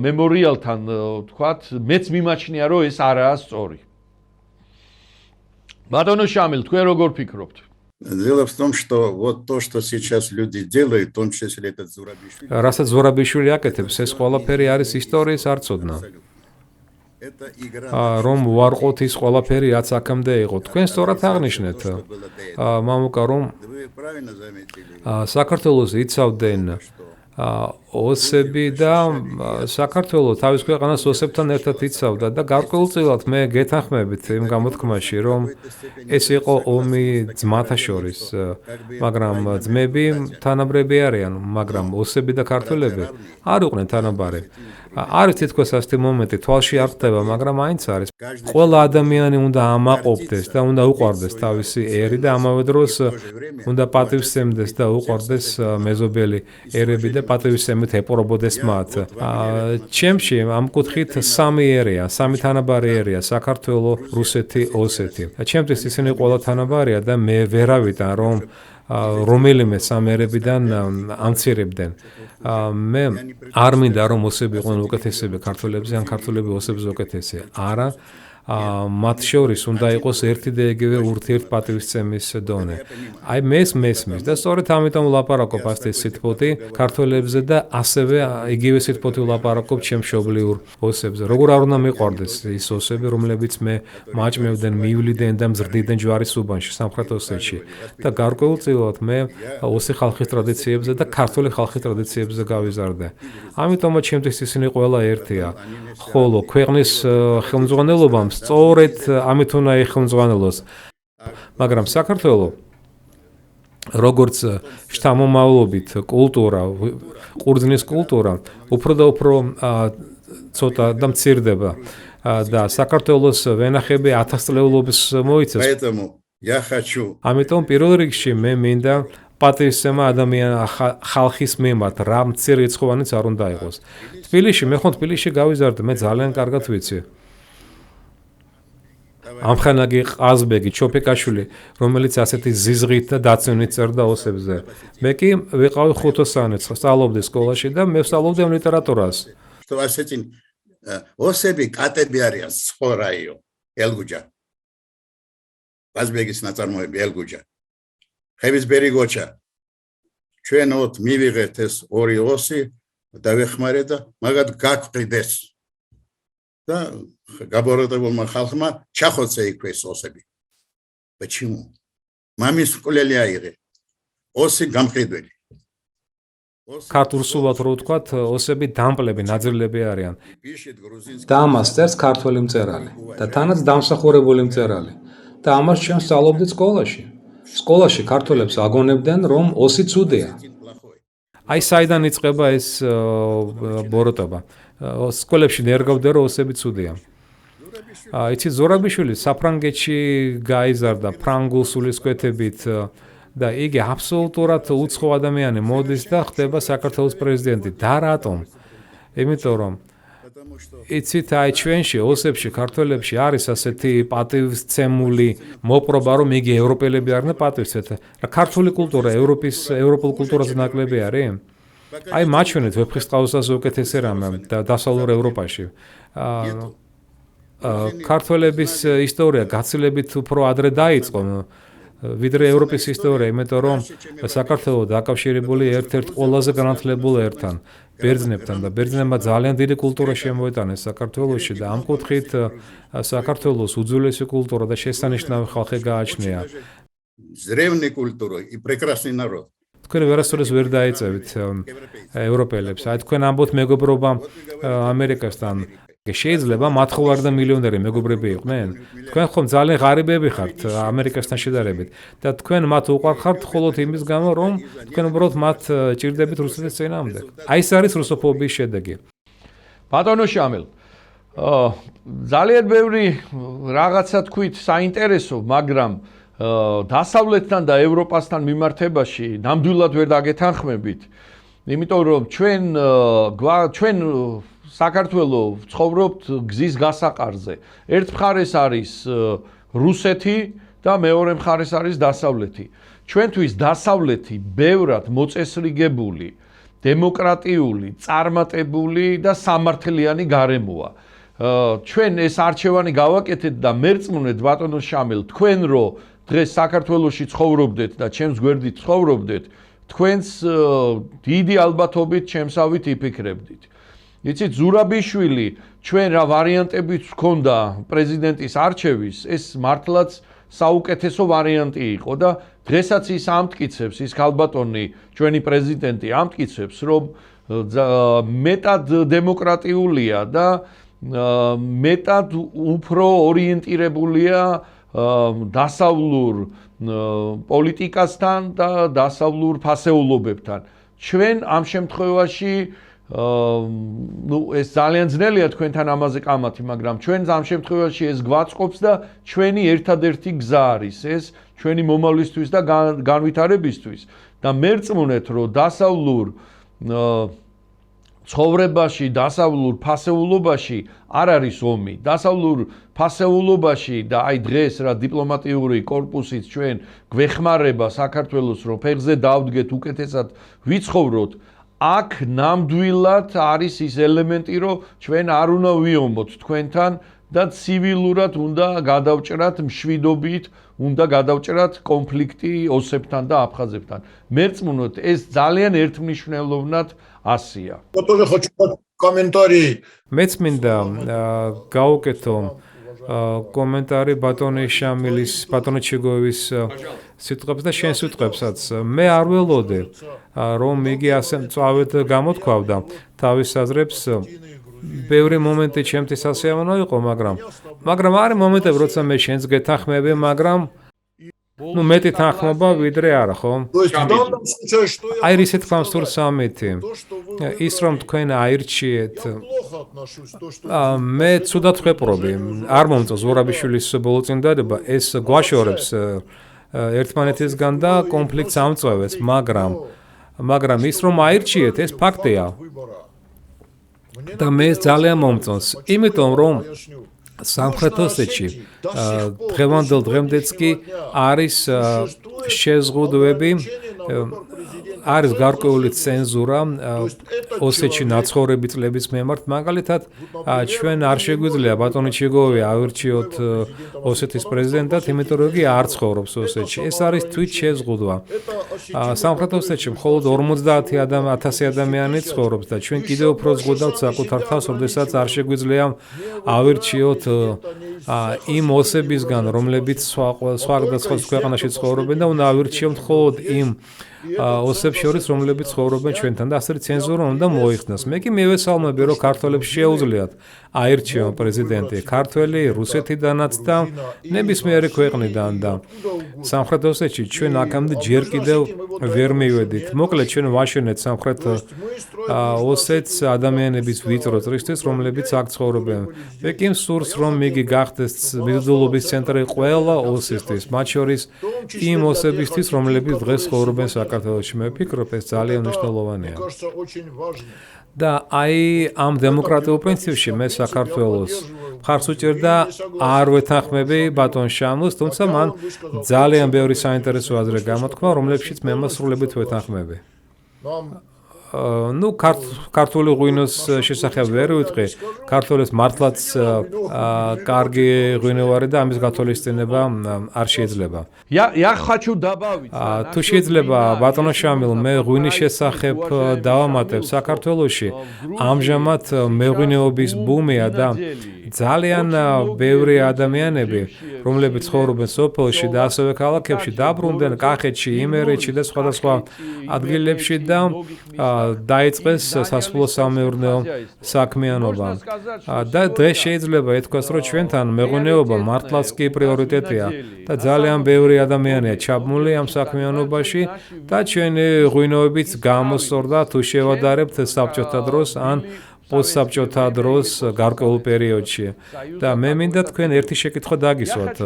მემორიალთან, თქვათ, მეც მიმაჩნია, რომ ეს არაა სწორი. ბატონო შამილ, თქვენ როგორ ფიქრობთ? Дело в том, что вот то, что сейчас люди делают, в том числе этот Зурабишвили. რასაც ზურაბიშვილი აკეთებს, ეს ყველაფერი არის ისტორიის არწოდნა. Это игра. რომ ვარყოთ ის ყველაფერი, რაც აქამდე იყო. თქვენ სწორად აღნიშნეთ, მამუკა, რომ Вы правильно заметили. საქართველოს იცავდნენ ოსები და საქართველოს თავის ქვეყანას ოსებთან ერთად იცავდა და გარკვეულწილად მე გეთანხმებით იმ გამოთქმაში, რომ ეს იყო ომი ძმათა შორის, მაგრამ ძმები თანაბრები არიან, მაგრამ ოსები და ქართველები არ იყვნენ თანაბარი. არის თითქოს ასეთი მომენტი, თვალში არ ხდება, მაგრამ მაინც არის. ყველა ადამიანი უნდა ამაყობდეს და უნდა უყვარდეს თავისი ერი და ამავე დროს უნდა პატივსცემდეს და უყვარდეს მეზობელი ერები და პატივისცემით ეპყრობოდეს მათ. ჩემში ამ კუთხით სამი ერია, სამი თანაბარი ერია: საქართველო, რუსეთი, ოსეთი. ჩემთვის ისინი ყველა თანაბარია და მე ვერავიდან რომ რომელიმე სამერებიდან ამცირებდნენ. მე არ მინდა რომ ოსები იყვნენ უკეთესები ქართველებზე, ან ქართველები ოსებზე უკეთესია. არა, მათ შორის უნდა იყოს ერთი და იგივე ურთიერთპატივისცემის დონე. აი მეს მესმის და სწორედ ამიტომ ვლაპარაკობ ასეთი სიტყვოთი ქართველებზე და ასევე იგივე სიტყვოთი ვლაპარაკობ ჩემ მშობლიურ ოსებზე. როგორ არ უნდა მიყვარდეს ის ოსები, რომლებიც მე მაჭმევდნენ, მივლიდან და მზრდიდნენ ჯვარის უბანში, სამხრეთ ოსეთში. და გარკვეულწილად მე ოსი ხალხის ტრადიციებზე და ქართული ხალხის ტრადიციებზე გავიზარდე. ამიტომაც ჩემთვის ისინი ყველა ერთია. ხოლო ქვეყნის ხელმძღვანელობამ სწორედ ამით უნდა ეხელმძღვანელოს. მაგრამ საქართველო როგორც შთამომავლობით კულტურა, ყურძნის კულტურა, უფრო და უფრო ცოტა და მცირდება და საქართველოს ვენახები 1000 წლეულობის მოიცეს. Поэтому я хочу. ამიტომ პირველ რიგში მე მინდა პატივისცემა ხალხის მიმართ, რა მცირერიცხოვანიც არ უნდა იყოს. თბილისში, მე ხომ თბილისში გავიზარდე, მე ძალიან კარგად ვიცი. ამხანაგი ყაზბეგი, ჩოფიკაშვილი, რომელიც ასეთი ზიზღით და დაცვით წერდა ოსებზე. მე კი ვიყავი ხუთოსანი, სწავლობდი სკოლაში და მე ვსწავლობდი ლიტერატურას. Что ასეთი ოსები კატები არიან სხორაიო, ელგუჯა. ყაზბეგის ნაწარმოები ელგუჯა. ხევისბერი გოჩა. ჩვენ ოთ მივიღეთ ეს ორი ოსი და ვეხმარე და მაგათ გაგვყიდეს. და გაბოროტებულმა ხალხმა ჩახოცა იქვე ეს ოსები. Почему? მამის მკვლელი აიღე. ოსი გამყიდველი. ქართულ სულად რო ვთქვათ, ოსები დამპლები, ნაძრლები არიან. Пишет грузинский. და ამას წერს ქართველი მწერალი და თანაც დამსახურებული მწერალი. და ამას ჩვენ სწავლობდით სკოლაში. სკოლაში ქართველებს აგონებდნენ, რომ ოსი ცუდია. აი საიდან იწყება ეს ბოროტება. სკოლებში ნერგავდა, რომ ოსები ცუდია. იცით, ზურაბიშვილი საფრანგეთში გაიზარდა ფრანგულ სულისკვეთებით და იგი აბსოლუტურად უცხო ადამიანი მოდის და ხდება საქართველოს პრეზიდენტი. და რატომ? იმიტომ რომ იცით, აი ჩვენში ოსებში, ქართველებში არის ასეთი პატივისცემული მოპყრობა, რომ იგი ევროპელები არიან და პატივისცემთ. რა ქართული კულტურა ევროპულ კულტურაზე ნაკლები არის? აი მაჩვენეთ ვეფხისტყაოსას უკეთესი რამე და დასავლურ ევროპაში. ქართველების ისტორია გაცილებით უფრო ადრე დაიწყო, ვიდრე ევროპის ისტორია, იმიტომ რომ საქართველო დაკავშირებული ერთ-ერთ ყველაზე განათლებულ ერთან, ბერძნებთან და ბერძნებმა ძალიან დიდი კულტურა შემოიტანეს საქართველოში და ამ კუთხით საქართველოს უძველესი კულტურა და შესანიშნავი ხალხი გააჩნია. Древней культурой и прекрасный народ. თქვენ ვერასოდეს ვერ დაეწევით ევროპელებს. აი თქვენ ამბობთ მეგობრობა ამერიკასთან. შეიძლება მათხოვარი და მილიონერი მეგობრები იყვნენ. თქვენ ხომ ძალიან ღარიბები ხართ ამერიკასთან შედარებით და თქვენ მათ უყვარხართ მხოლოდ იმის გამო, რომ თქვენ უბრალოდ მათ ჭირდებით რუსეთის წინააღმდეგ. აი ეს არის რუსოფობიის შედეგი. ბატონო შამილ, ძალიან ბევრი რაღაცა თქვით საინტერესო, მაგრამ დასავლეთთან და ევროპასთან მიმართებაში ნამდვილად ვერ დაგეთანხმებით. იმიტომ რომ ჩვენ საქართველოს ცხოვრობთ გზის გასაყარზე. ერთ მხარეს არის რუსეთი და მეორე მხარეს არის დასავლეთი. ჩვენთვის დასავლეთი ბევრად მოწესრიგებული, დემოკრატიული, წარმატებული და სამართლიანი გარემოა. ჩვენ ეს არჩევანი გავაკეთეთ და მერწმუნეთ ბატონო შამილ, თქვენ რო დღეს საქართველოში ცხოვრობდეთ და ჩემს გვერდით ცხოვრობდეთ, თქვენს დიდი ალბათობით ჩემსავით იფიქრებდით. იცით, ზურაბიშვილი ჩვენ რა ვარიანტებიც ჰქონდა პრეზიდენტის არჩევის, ეს მართლაც საუკეთესო ვარიანტი იყო და დღესაც ის ამტკიცებს, ის ქალბატონი, ჩვენი პრეზიდენტი ამტკიცებს, რომ მეტად დემოკრატიულია და მეტად უფრო ორიენტირებულია დასავლურ პოლიტიკასთან და დასავლურ ფასეულობებთან. ჩვენ ამ შემთხვევაში ეს ძალიან ძნელია თქვენთან ამაზე კამათი, მაგრამ ჩვენ ამ შემთხვევაში ეს გვაწყობს და ჩვენი ერთადერთი გზა არის ეს ჩვენი მომავლისთვის და განვითარებისთვის და მერწმუნეთ, რომ დასავლურ ცხოვრებაში, დასავლურ ფასეულობაში არ არის ომი. დასავლურ ფასეულობაში და აი დღეს რა დიპლომატიური კორპუსით ჩვენ გვეხმარება საქართველოს, რომ ფეხზე დავდგეთ, უკეთესად ვიცხოვროთ, აქ ნამდვილად არის ის ელემენტი, რომ ჩვენ არ უნდა ვიომოთ თქვენთან და ცივილურად უნდა გადავჭრათ მშვიდობით, უნდა გადავჭრათ კონფლიქტი ოსებთან და აფხაზებთან. მერწმუნოთ, ეს ძალიან ერთმნიშვნელოვნად ასია. Я тоже хочу комментарий. მეც მინდა გავუკეთო კომენტარი ბატონი შამილის, ბატონი ჩიგოევის სიტყვებს და შენ სიტყვებსაც. მე არ ველოდე, რომ იგი ასე მწვავედ გამოთქვავდა თავის აზრებს. ბევრი მომენტი ჩემთვის ასეამონო იყო, მაგრამ არის მომენტები, როცა მე შენს გეთანხმები, მაგრამ ну მეტი თანხმობა ვიდრე არა, ხო? То есть в данном случае что я აი რისეთ ქვამს თუ სამეთი. ის რომ თქვენ აირჩიეთ плохо отношусь, то что მე ცუდად ვეპრობი. არ მომწონს ზურაბიშვილის ბოლოწინდადება, ეს გვაშორებს ერთმანეთისგან და კონფლიქტს ამწვევს, მაგრამ ის რომ აირჩიეთ, ეს ფაქტია. და მე ძალიან მომწონს, იმიტომ რომ სამხრეთ ოსეთში დღევანდელ დღემდეც კი არის შეზღუდვები, არის გარკვეული ცენზურა ოსეთში ნაცხოვრები წლების მიმართ. მაგალითად, ჩვენ არ შეგვიძლია ბატონი ჩიგოვი ავირჩიოთ ოსეთის პრეზიდენტად, იმიტომ რომ იგი არ ცხოვრობს ოსეთში. ეს არის თვით შეზღუდვა. სამხრეთ ოსეთში მხოლოდ 50,000 ადამიანი ცხოვრობს და ჩვენ კიდევ უფრო ზღუდავთ საკუთარ თავს, როდესაც არ შეგვიძლია ავირჩიოთ იმ ოსებისგან, რომლებიც სხვადასხვა ქვეყანაში ცხოვრობენ და უნდა ავირჩიოთ მხოლოდ იმ ოსებს შორის, რომლებიც ცხოვრობენ ჩვენთან და ასეთი ცენზურა უნდა მოიხსნას. მე კი მივესალმები, რომ ქართველებს შეუძლიათ აირჩიონ პრეზიდენტი ქართველი, რუსეთიდანაც და ნებისმიერი ქვეყნიდან და სამხრეთ ოსეთში ჩვენ აქამდე ჯერ კიდევ ვერ მივედით. მოკლედ ჩვენ ვაშენეთ სამხრეთ ოსეთს ადამიანების ვიწრო წრისთვის, რომლებიც აქ ცხოვრობენ. მე კი მსურს, რომ იგი გახდეს მიზიდულობის ცენტრი ყველა ოსისთვის, მათ შორის იმ ოსებისთვის, რომლებიც დღეს ცხოვრობენ საქართველოში. მე ვფიქრობ, ეს ძალიან მნიშვნელოვანია. кажется очень важно. და აი ამ დემოკრატიულ პრინციპში მე საქართველოს მხარს უჭერდა არ ვეთანხმები ბატონ შამილს, თუმცა მან ძალიან ბევრი საინტერესო აზრი გამოთქვა, რომლებშიც მე მასრულებით ვეთანხმები. ну ქართული ღვინოს შესახებ ვერ ვიტყვი. ქართულებს მართლაც კარგი ღვინო არის და ამის გათვალისწინება არ შეიძლება. Я хочу добавить. თუ შეიძლება ბატონო შამილ, მე ღვინის შესახებ დავამატებ საქართველოში. ამჟამად მეღვინეობის ბუმია და ძალიან ბევრი ადამიანები, რომლებიც ცხოვრობენ სოფელში და ასევე ქალაქებში, დაბრუნდნენ კახეთში, იმერეთში და სხვადასხვა ადგილებში და დაიწყეს სასოფლო სამეურნეო საქმიანობა. და დღეს შეიძლება ითქვას, რომ ჩვენთან მეღვინეობა მართლაც კი პრიორიტეტია და ძალიან ბევრი ადამიანია ჩაბმული ამ საქმიანობაში და ჩვენი ღვინოებიც გამოსწორდა თუ შევადარებთ საბჭოთა დროს ან პოსტსაბჭოთა დროს გარკვეულ პერიოდში. და მე მინდა თქვენ ერთი შეკითხვა დაგისვათ.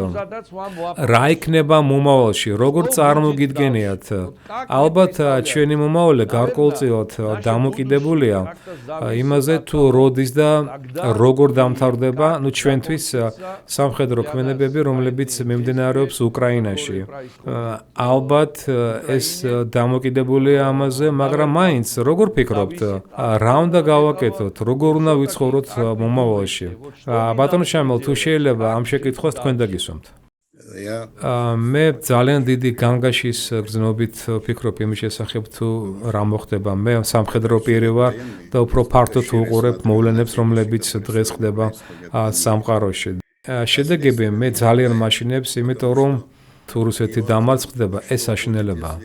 რა იქნება მომავალში, როგორ წარმოგიდგენიათ? ალბათ ჩვენი მომავალი გარკვეულწილად დამოკიდებულია იმაზე, თუ როდის და როგორ დამთავრდება, ჩვენთვის სამხედრო ქმედებები, რომლებიც მიმდინარეობს უკრაინაში. ალბათ ეს დამოკიდებულია ამაზე, მაგრამ მაინც როგორ ფიქრობთ, რა უნდა გავაკეთოთ? გავხსნათ, როგორ უნდა ვიცხოვროთ მომავალში. ბატონო შამილ, თუ შეიძლება ამ შეკითხვას თქვენ დაგისვამთ. მე ძალიან დიდი განგაშის გრძნობით ვფიქრობ იმის შესახებ თუ რა მოხდება. მე სამხედრო პირი ვარ და უფრო ფართოდ ვუყურებ მოვლენებს, რომლებიც დღეს ხდება სამყაროში. შედეგები მე ძალიან მაშინებს, იმიტომ რომ თუ რუსეთი დამარცხდება, ეს საშინელებაა.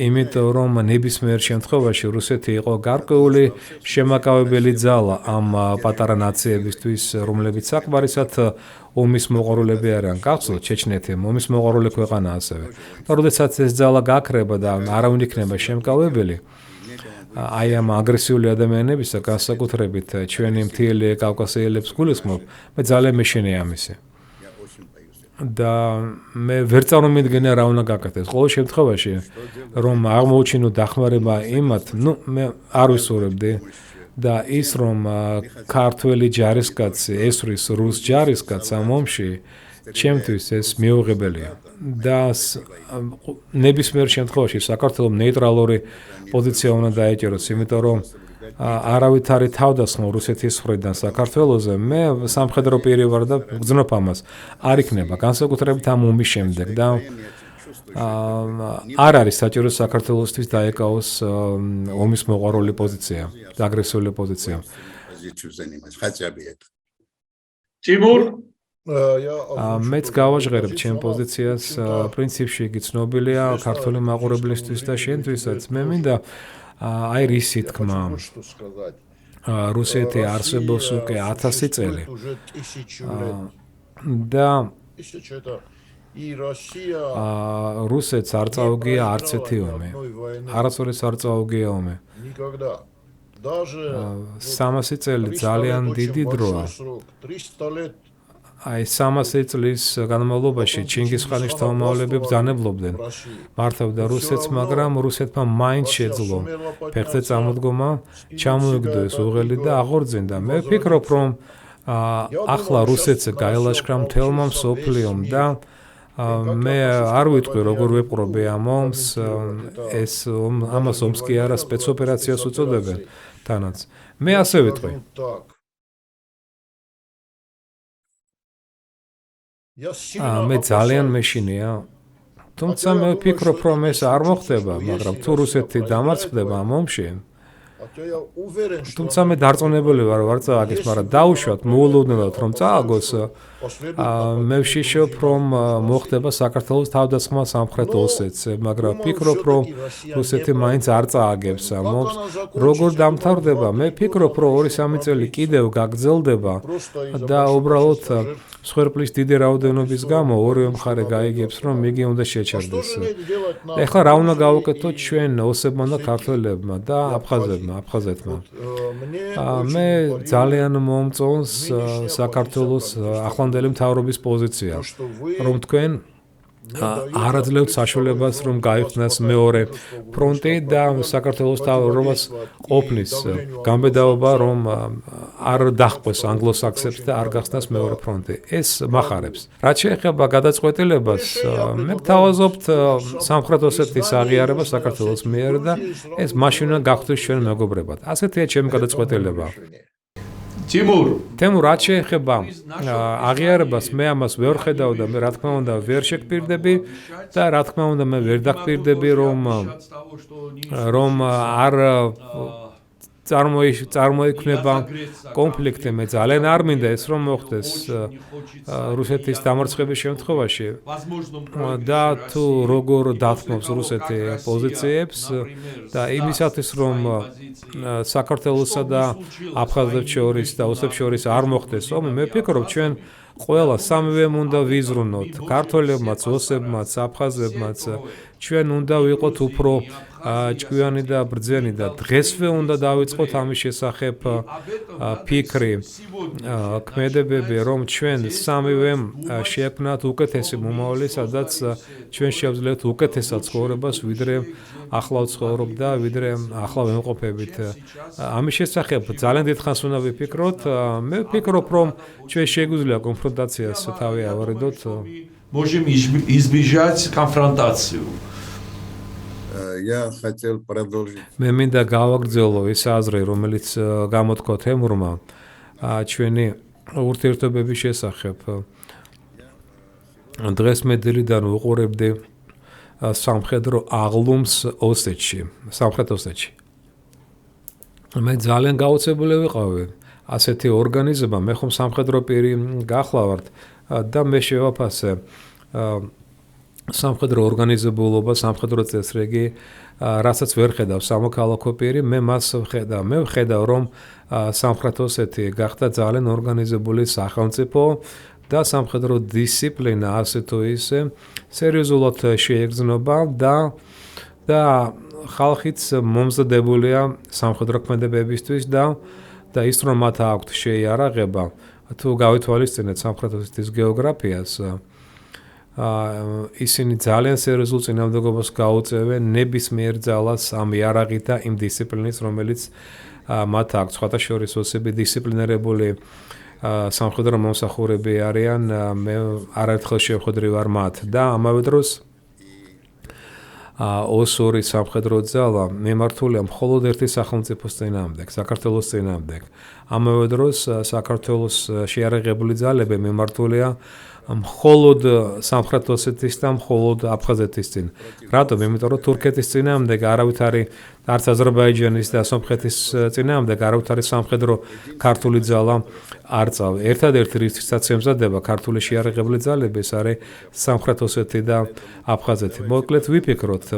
იმიტომ რომ ნებისმიერ შემთხვევაში რუსეთი იყო გარკვეული შემაკავებელი ძალა ამ პატარა ნაციებისთვის, რომლებიც საკმარისად ომის მოყვარულები არიან. გახსოვთ ჩეჩნეთი, ომის მოყვარული ქვეყანაა ასევე. და როდესაც ეს ძალა გაქრება და არავინ იქნება შემკავებელი, აი ამ აგრესიული ადამიანებისა, განსაკუთრებით ჩვენი მთიელი კავკასიელებს გულისხმობ, მე ძალიან მეშინია ამისი. და მე ვერ წარმომიდგენია რა უნდა გაკეთდეს. ყოველ შემთხვევაში რომ აღმოუჩინო დახმარება იმათ, მე არ ვისურვებდი და ის რომ ქართველი ჯარისკაცი ესვრის რუს ჯარისკაცს ამ ომში, ჩემთვის ეს მიუღებელია. და ნებისმიერ შემთხვევაში საქართველოს ნეიტრალური პოზიცია უნდა დაეჭეროს, იმიტომ რომ არავითარი თავდასხმა რუსეთის მხრიდან საქართველოზე, მე სამხედრო პირი ვარ და გძნობ ამას. არ იქნება, განსაკუთრებით ამ ომის შემდეგ და არ არის საჭირო საქართველოსთვის დაეკავოს ომის მოყვარული პოზიცია და აგრესიული პოზიცია. ტიმურ მეც გავაჟღერებ ჩემ პოზიციას, პრინციპში იგი ცნობილია ქართული მაყურებლისთვის და შენთვისაც. მე მინდა აი რისი თქმა, რუსეთი არსებობს უკვე 1000 წელი და რუსეთს არ წაუგია არც ერთი ომი, არასოდეს არ წაუგია ომი. 300 წელი ძალიან დიდი დროა. აი 300 წლის განმავლობაში ჩინგისხანის შთამომავლები ბრძანებლობდნენ, მართავდა რუსეთს, მაგრამ რუსეთმა მაინც შეძლო ფეხზე წამოდგომა, ჩამოიგდო ეს უღელი და აღორძინდა. მე ვფიქრობ, რომ ახლა რუსეთს გაელაშქრა მთელმა მსოფლიომ და მე არ ვიტყვი როგორ ვეპყრობე ამ ომს, ეს ამას ომს კი არა სპეცოპერაციას უწოდებენ თანაც. მე ასე ვიტყვი. მე ძალიან მეშინია. თუმცა მე ვფიქრობ, რომ ეს არ მოხდება, მაგრამ თუ რუსეთი დამარცხდება ამ ომში, თუმცა მე დარწმუნებული ვარ წააგეს, მაგრამ დაუშვათ მოულოდნელად რომ წააგოს, მე ვშიშობ რომ მოხდება საქართველოს თავდასხმა სამხრეთ ოსეთზე, მაგრამ ვფიქრობ რომ რუსეთი მაინც არ წააგებს ამ ომს. როგორ დამთავრდება? მე ვფიქრობ რომ 2-3 წელი კიდევ გაგრძელდება და უბრალოდ მსხვერპლის დიდი რაოდენობის გამო ორივე მხარე გაიგებს რომ იგი უნდა შეჩერდეს. ეხლა რა უნდა გავაკეთოთ ჩვენ ოსებმა და ქართველებმა და აფხაზეთმა? მე ძალიან მომწონს საქართველოს ახლანდელი მთავრობის პოზიცია, რომ თქვენ არაძლევთ საშუალებას რომ გაიხსნას მეორე ფრონტი და საქართველოს მთავრობას ყოფნის გამბედაობა რომ არ დაჰყვეს ანგლოსაქსებს და არ გახსნას მეორე ფრონტი. ეს მახარებს. რაც შეეხება გადაწყვეტილებას, მე გთავაზობთ სამხრეთ ოსეთის აღიარება საქართველოს მიერ და ეს მაშინ უნდა გახდეს ჩვენ მეგობრებად. ასეთია ჩემი გადაწყვეტილება. თემურ, რაც შეეხება აღიარებას, მე ამას ვერ ხედავ და მე რა თქმა უნდა ვერ შეგპირდები და რა თქმა უნდა მე ვერ დაგპირდები რომ არ წარმოიქმნება კონფლიქტი. მე ძალიან არ მინდა ეს რომ მოხდეს რუსეთის დამარცხების შემთხვევაში და თუ როგორ დათმობს რუსეთი პოზიციებს და იმისათვის რომ საქართველოსა და აფხაზეთს შორის და ოსებს შორის არ მოხდეს ომი, მე ვფიქრობ ჩვენ ყველა სამივემ უნდა ვიზრუნოთ, ქართველებმაც, ოსებმაც, აფხაზებმაც, ჩვენ უნდა ვიყოთ უფრო ჭკვიანი და ბრძენი და დღესვე უნდა დავიწყოთ ამის შესახებ ფიქრი, ქმედებები, რომ ჩვენ სამივემ შეექმნათ უკეთესი მომავალი, სადაც ჩვენ შევძლებთ უკეთესად ცხოვრებას, ვიდრე ახლა ვცხოვრობ და ვიდრე ახლა ვემყოფებით. ამის შესახებ ძალიან დიდხანს უნდა ვიფიქროთ. მე ვფიქრობ, რომ ჩვენ შეგვიძლია კონფრონტაციას თავი ავარდოთ. Можем избежать конфронтацию. Я хотел продолжить. მე მინდა გავაგრძელო ის აზრი, რომელიც გამოთქვა თემურმა ჩვენი ურთიერთობების შესახებ. დღეს მე დილიდან ვუყურებდი სამხედრო აღლუმს ოსეთში, სამხრეთ ოსეთში. მე ძალიან გაოცებული ვიყავი. ასეთი ორგანიზება, მე ხომ სამხედრო პირი გახლავართ და მე შევაფასე სამხედრო ორგანიზებულობა, სამხედრო წესრიგი, რასაც ვერ ხედავ სამოქალაქო პირი, მე მას ვხედავ. მე ვხედავ, რომ სამხრეთ ოსეთი გახდა ძალიან ორგანიზებული სახელმწიფო და სამხედრო დისციპლინა ასე თუ ისე სერიოზულად შეეგრძნობა და ხალხიც მომზადებულია სამხედრო ქმედებებისთვის და ის რომ მათ აქვთ შეიარაღება, თუ გავითვალისწინეთ სამხრეთ ოსეთის გეოგრაფიას, ისინი ძალიან სერიოზულ წინამდებობას გაუწევენ ნებისმიერ ძალას ამ იარაღით და იმ დისციპლინით, რომელიც მათ აქვს. სხვათა შორის ოსები დისციპლინირებული სამხედრო მომსახურები არიან, მე არაერთხელ შევხვედრი ვარ მათ და ამავე დროს ოსური სამხედრო ძალა მემართულია მხოლოდ ერთი სახელმწიფოს წინააღმდეგ, საქართველოს წინააღმდეგ. ამავე დროს საქართველოს შეიარაღებული ძალები მემართულია მხოლოდ სამხრეთ ოსეთის და მხოლოდ აფხაზეთის წინ. რატომ? იმიტომ რომ თურქეთის წინააღმდეგ არავით არის არც აზერბაიჯანის და სომხეთის წინააღმდეგ არავით არის სამხედრო ქართული ძალა არ წავ. ერთადერთი რისთვისაც ემზადება ქართული შეიარაღებული ძალები ეს არის სამხრეთ ოსეთი და აფხაზეთი. მოკლედ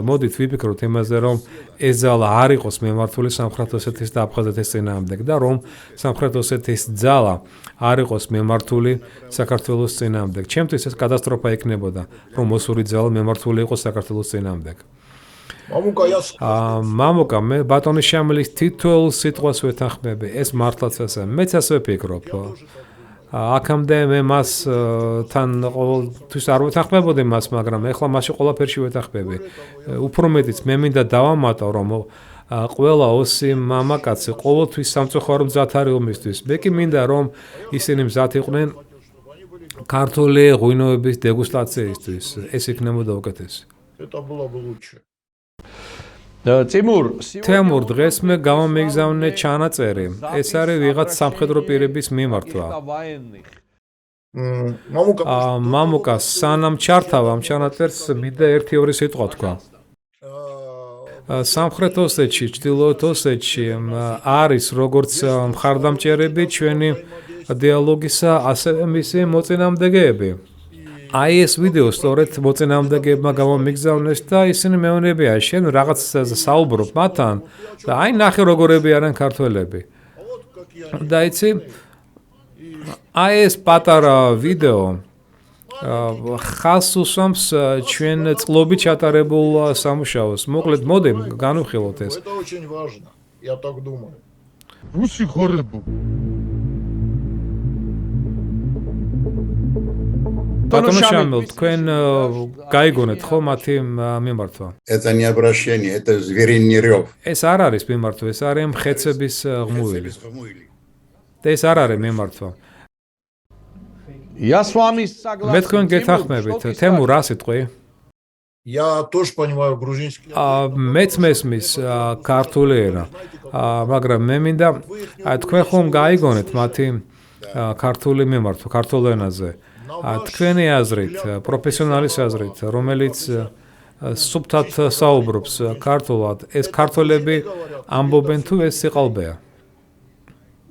მოდით ვიფიქროთ იმაზე, რომ ეს ძალა არ იყოს მემართული სამხრეთ ოსეთის და აფხაზეთის წინააღმდეგ და რომ სამხრეთ ოსეთის ძალა არ იყოს მემართული საქართველოს წინააღმდეგ. ჩემთვის ეს კატასტროფა იქნებოდა, რომ ოსური ძალა მემართული იყოს საქართველოს წინააღმდეგ. მამუკა, მე ბატონი შამილის თითოეულ სიტყვას ვეთანხმები, ეს მართლაც ასე. მეც ასე ვფიქრობ. აქამდე მე მას თან ყოველთვის არ ვეთანხმებოდი მას, მაგრამ ეხლა მასში ყველაფერში ვეთანხმები. უფრო მეტიც მე მინდა დავამატო, რომ ყველა ოსი მამაკაცი ყოველთვის სამწუხარო მზად არის ომისთვის. მე კი მინდა რომ ისინი მზად იყვნენ ქართული ღვინოების დეგუსტაციისთვის. ეს იქნებოდა უკეთესი. თემურ, დღეს მე გამომიგზავნე ჩანაწერი. ეს არის ვიღაც სამხედრო პირების მიმართვა. მამუკა, სანამ ჩართავ ამ ჩანაწერს, მინდა 1-2 სიტყვა თქვა. სამხრეთ ოსეთში, ჩრდილოეთ ოსეთში არის როგორც მხარდამჭერები ჩვენი დიალოგისა, ასევე მისი მოწინააღმდეგეები. აი ეს ვიდეო სწორედ მოწინააღმდეგეებმა გამომიგზავნეს და ისინი მეუბნებიან, შენ რაღაც საუბრობ მათთან და აი ნახე როგორები არიან ქართველები. და იცი, აი ეს პატარა ვიდეო ხას უსვამს ჩვენ წყლობით ჩატარებულ სამუშაოს. მოკლედ მოდი განვიხილოთ ეს. Это очень важно, я так думаю. Რუსი ხორებო. ბატონო შამილ, თქვენ გაიგონეთ ხო მათი მიმართვა? Это не обращение, это звериный рев. ეს არ არის მიმართვა, ეს არის მხეცების ღმუვილი. და ეს არ არის მიმართვა. მე თქვენ გეთანხმებით, თემურ რა სიტყვი? Я тоже понимаю грузинский. მეც მესმის ქართული ენა. მაგრამ მე მინდა თქვენ ხომ გაიგონეთ მათი ქართული მიმართვა, ქართულ ენაზე. თქვენი აზრით, პროფესიონალის აზრით, რომელიც სუფთად საუბრობს ქართულად, ეს ქართველები ამბობენ თუ ეს სიყალბეა?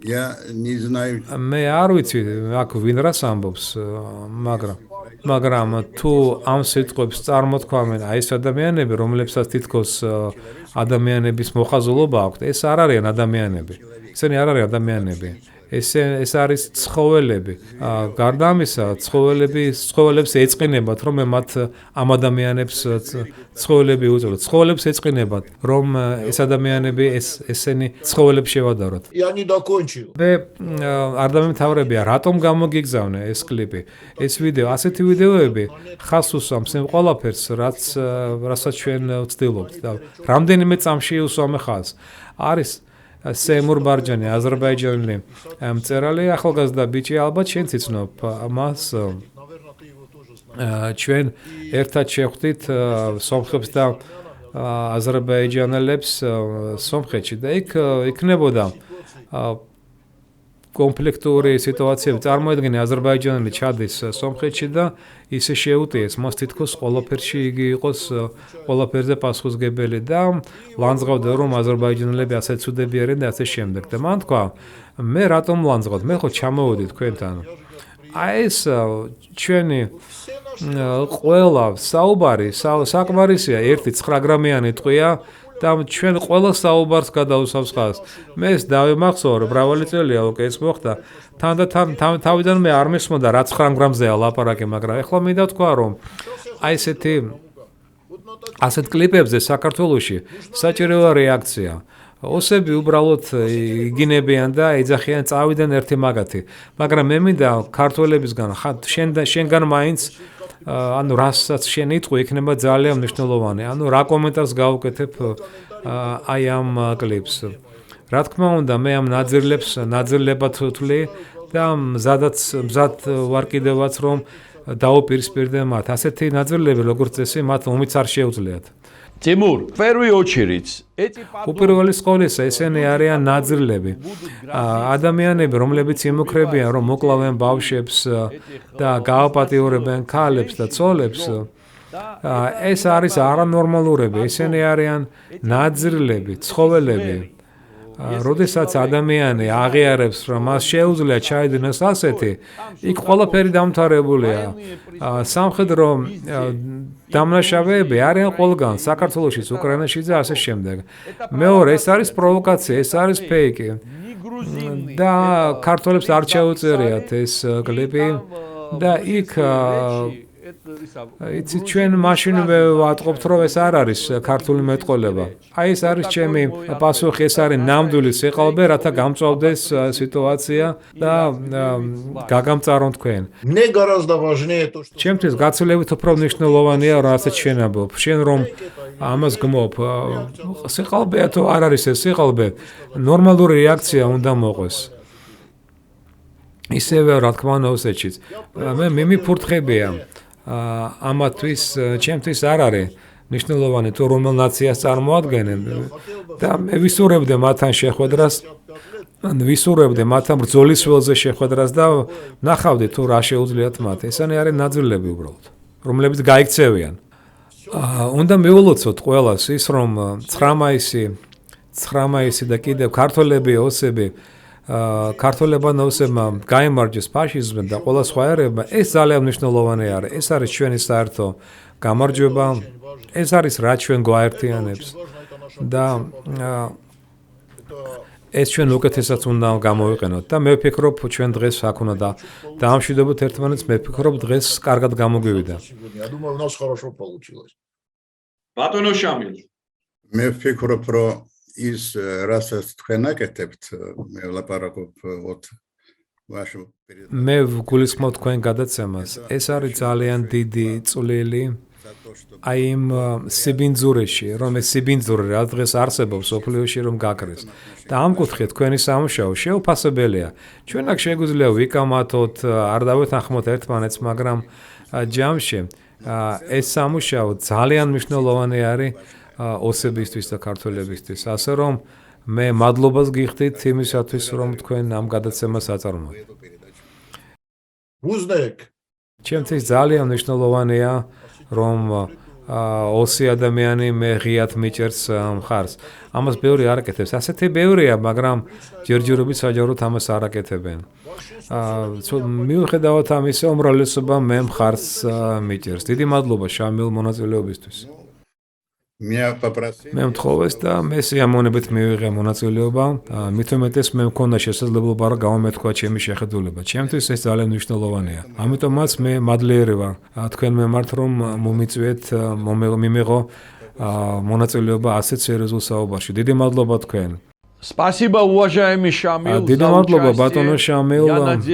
Я не знаю. მე არ ვიცი, აქ ვინ რას ამბობს, მაგრამ თუ ამ სიტყვებს წარმოთქვამენ აი ეს ადამიანები, რომლებსაც თითქოს ადამიანების მოხაზულობა აქვთ, ეს არ არიან ადამიანები. ესენი არ არიან ადამიანები. ეს არის ცხოველები. გარდა ამისა, ცხოველებს ეწყინებათ, რომ მათ ამ ადამიანებს ცხოველები უწოდოთ. ცხოველებს ეწყინებათ, რომ ეს ადამიანები ესენი ცხოველებს შევადაროთ. Я не докончил. მე არ დამემთავრებია, რატომ გამოგიგზავნე ეს კლიპი, ეს ვიდეო, ასეთი ვიდეოები ხას უსვამს იმ ყველაფერს, რასაც ჩვენ ვცდილობთ და რამდენიმე წამში უსვამე ხას. არის სემურ ბარჯანი, აზერბაიჯანელი მწერალი, ახალგაზრდა ბიჭი, ალბათ შენც იცნობ მას. ჩვენ ერთად შევხვდით სომხებს და აზერბაიჯანელებს სომხეთში და იქ იქნებოდა კონფლიქტური სიტუაციები წარმოედგინა აზერბაიჯანელი ჩადის სომხეთში და ისე შეუტიეს მას თითქოს ყველაფერში იგი იყოს ყველაფერზე პასუხისმგებელი და ლანძღავდა რომ აზერბაიჯანელები ასე ცუდები არიან და ასე შემდეგ და მან თქვა მე რატომ ლანძღავთ მე ხო ჩამოვედი თქვენთან აი ეს ჩვენი ყველა საუბარი საკმარისია 1-9 გრამიანი ტყვია და ჩვენ ყველა საუბარს გადაუსავს ხაზს. მე ეს დავიმახსოვრე, მრავალი წელია უკვე ეს მოხდა. თან თავიდან მე არ მისმოდა რა 9 გრამზეა ლაპარაკი, მაგრამ ეხლა მინდა თქვა რომ აი ესეთი ასეთ კლიპებზე საქართველოში საჭიროა რეაქცია. ოსები უბრალოდ იგინებიან და ეძახიან წავიდან ერთი მაგათი. მაგრამ მე მინდა ქართველებისგან შენგან მაინც ანუ რასაც შენ იტყვი იქნება ძალიან მნიშვნელოვანი. ანუ რა კომენტარს გავუკეთებ აი ამ კლიპს. რა თქმა უნდა, მე ამ ნაძირლებად ვთვლი და მზად ვარ კიდევაც რომ დაუპირისპირდე მათ. ასეთი ნაძირლები როგორც წესი მათ ომიც არ შეუძლიათ. Timur, первый очередь. უპირველეს ყოვლისა ესენი არიან ნაძრლები. ადამიანები, რომლებიც იმუქრებიან, რომ მოკლავენ ბავშვებს და გააპატიურებენ ქალებს და ცოლებს, ეს არის არანორმალურები. ესენი არიან ნაძრლები, ცხოველები. როდესაც ადამიანი აღიარებს, რომ მას შეუძლია ჩაიდინოს ასეთი, იქ ყველაფერი დამთავრებულია. სამხედრო დამნაშავეები არიან ყველგან, საქართველოშიც, უკრაინაშიც და ასე შემდეგ. მეორე, ეს არის პროვოკაცია, ეს არის ფეიკი. და ქართველებს არ შეუწერიათ ეს კლიპი და იქ იცი ჩვენ მაშინვე ვატყობთ რომ ეს არ არის ქართული მეტყოლება. აი ეს არის ჩემი პასუხი, ეს არის ნამდვილი სიყალბე, რათა გამწვავდეს სიტუაცია და გაგამწარონ თქვენ. Мне гораздо важнее то, что ჩემთვის გაცილებით უფრო მნიშვნელოვანია რომ ასეთ შენაბობ. შენ რომ ამას გმობ, სიყალბეა თუ არ არის ეს სიყალბე, ნორმალური რეაქცია უნდა მოყვეს. ისევე რა თქმა უნდა ოსეთშიც. მე მიმიფურთხებია ამათვის ჩემთვის არ არის მნიშვნელოვანი თუ რომელ ნაციას წარმოადგენენ და მე ვისურვებდი მათთან შეხვედრას ვისურვებდი მათთან ბრძოლის ველზე შეხვედრას და ნახავდი თუ რა შეუძლიათ მათ. ესენი არის ნაძრლები უბრალოდ, რომლებიც გაიქცევიან. უნდა მიულოცოთ ყველას ის რომ 9 მაისი და კიდევ ქართველები ოსები ქართველებმა ოსებმა გაიმარჯვეს ფაშიზმმა და ყველა სხვა ერებმა ეს ძალიან მნიშვნელოვანი არის. ეს არის ჩვენი საერთო გამარჯვება, ეს არის რა ჩვენ გვაერთიანებს და ეს ჩვენ უკეთესად უნდა გამოვიყენოთ და მე ვფიქრობ ჩვენ დღეს აქ უნდა დაამშვიდობოთ ერთმანეთს. მე ვფიქრობ დღეს კარგად გამოგვივიდა. я думаю, у нас хорошо получилось. ბატონო შამილ. მე ვფიქრობ რომ ის რასაც თქვენ აკეთებთ, მე ვლაპარაკობ ვაშო მე ვგულისხმობ თქვენ გადაცემას. ეს არის ძალიან დიდი წვლილი აი იმ სიბინძურეში, რომ ეს სიბინძურე რა დღეს არსებობს სოფლიოში რომ გაკრეს. და ამ კუთხით თქვენი სამუშაო შეუფასებელია. ჩვენ აქ შეგვიძლია ვიკამათოთ, არ დავეთანხმოთ ერთმანეთს, მაგრამ ჯამში ეს სამუშაო ძალიან მნიშვნელოვანი არის ოსებისთვის და ქართველებისთვის. ასე რომ მე მადლობას გიხდით იმისათვის, რომ თქვენ ამ გადაცემას აწარმოებთ. Უზნეკ. ჩემთვის ძალიან მნიშვნელოვანია, რომ ოსი ადამიანი მე ღიად მიჭერს მხარს. ამას ბევრი არ აკეთებს. ასეთი ბევრია, მაგრამ ჯერჯერობით საჯაროდ ამას არ აკეთებენ. მიუხედავად ამისა, უმრავლესობა მე მხარს მიჭერს. დიდი მადლობა შამილ მონაწილეობისთვის. მე მთხოვეს და მე სიამოვნებით მივიღე მონაწილეობა. მით უმეტეს მე მქონდა შესაძლებლობა რა გამომეთქვა ჩემი შეხედულება. ჩემთვის ეს ძალიან მნიშვნელოვანია. ამიტომაც მე მადლიერი ვარ თქვენ მიმართ რომ მომიწვიეთ მიმიღო მონაწილეობა ასეთ სერიოზულ საუბარში. დიდი მადლობა თქვენ. Спасибо, уважаемый Шамил. დიდი მადლობა ბატონო შამილ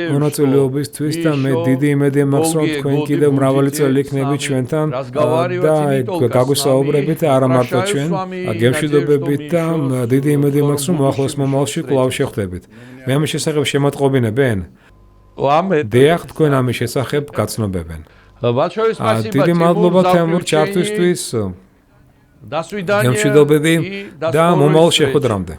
მონაწილეობისთვის და მე დიდი იმედი მაქვს რომ თქვენ კიდევ მრავალი წელი იქნებით ჩვენთან და გაგვისაუბრებით არა მარტო ჩვენ, გემშვიდობებით და დიდი იმედი მაქვს რომ ახლოს მომავალში კვლავ შეხვდებით. მე ამის შესახებ შემატყობინებენ? დიახ, თქვენ ამის შესახებ გაცნობებენ. Большое спасибо. დიდი მადლობა თემურ ჩართვისთვის. До свидания. გემშვიდობები и до და скорой მომავალ встречи. შეხვედრამდე.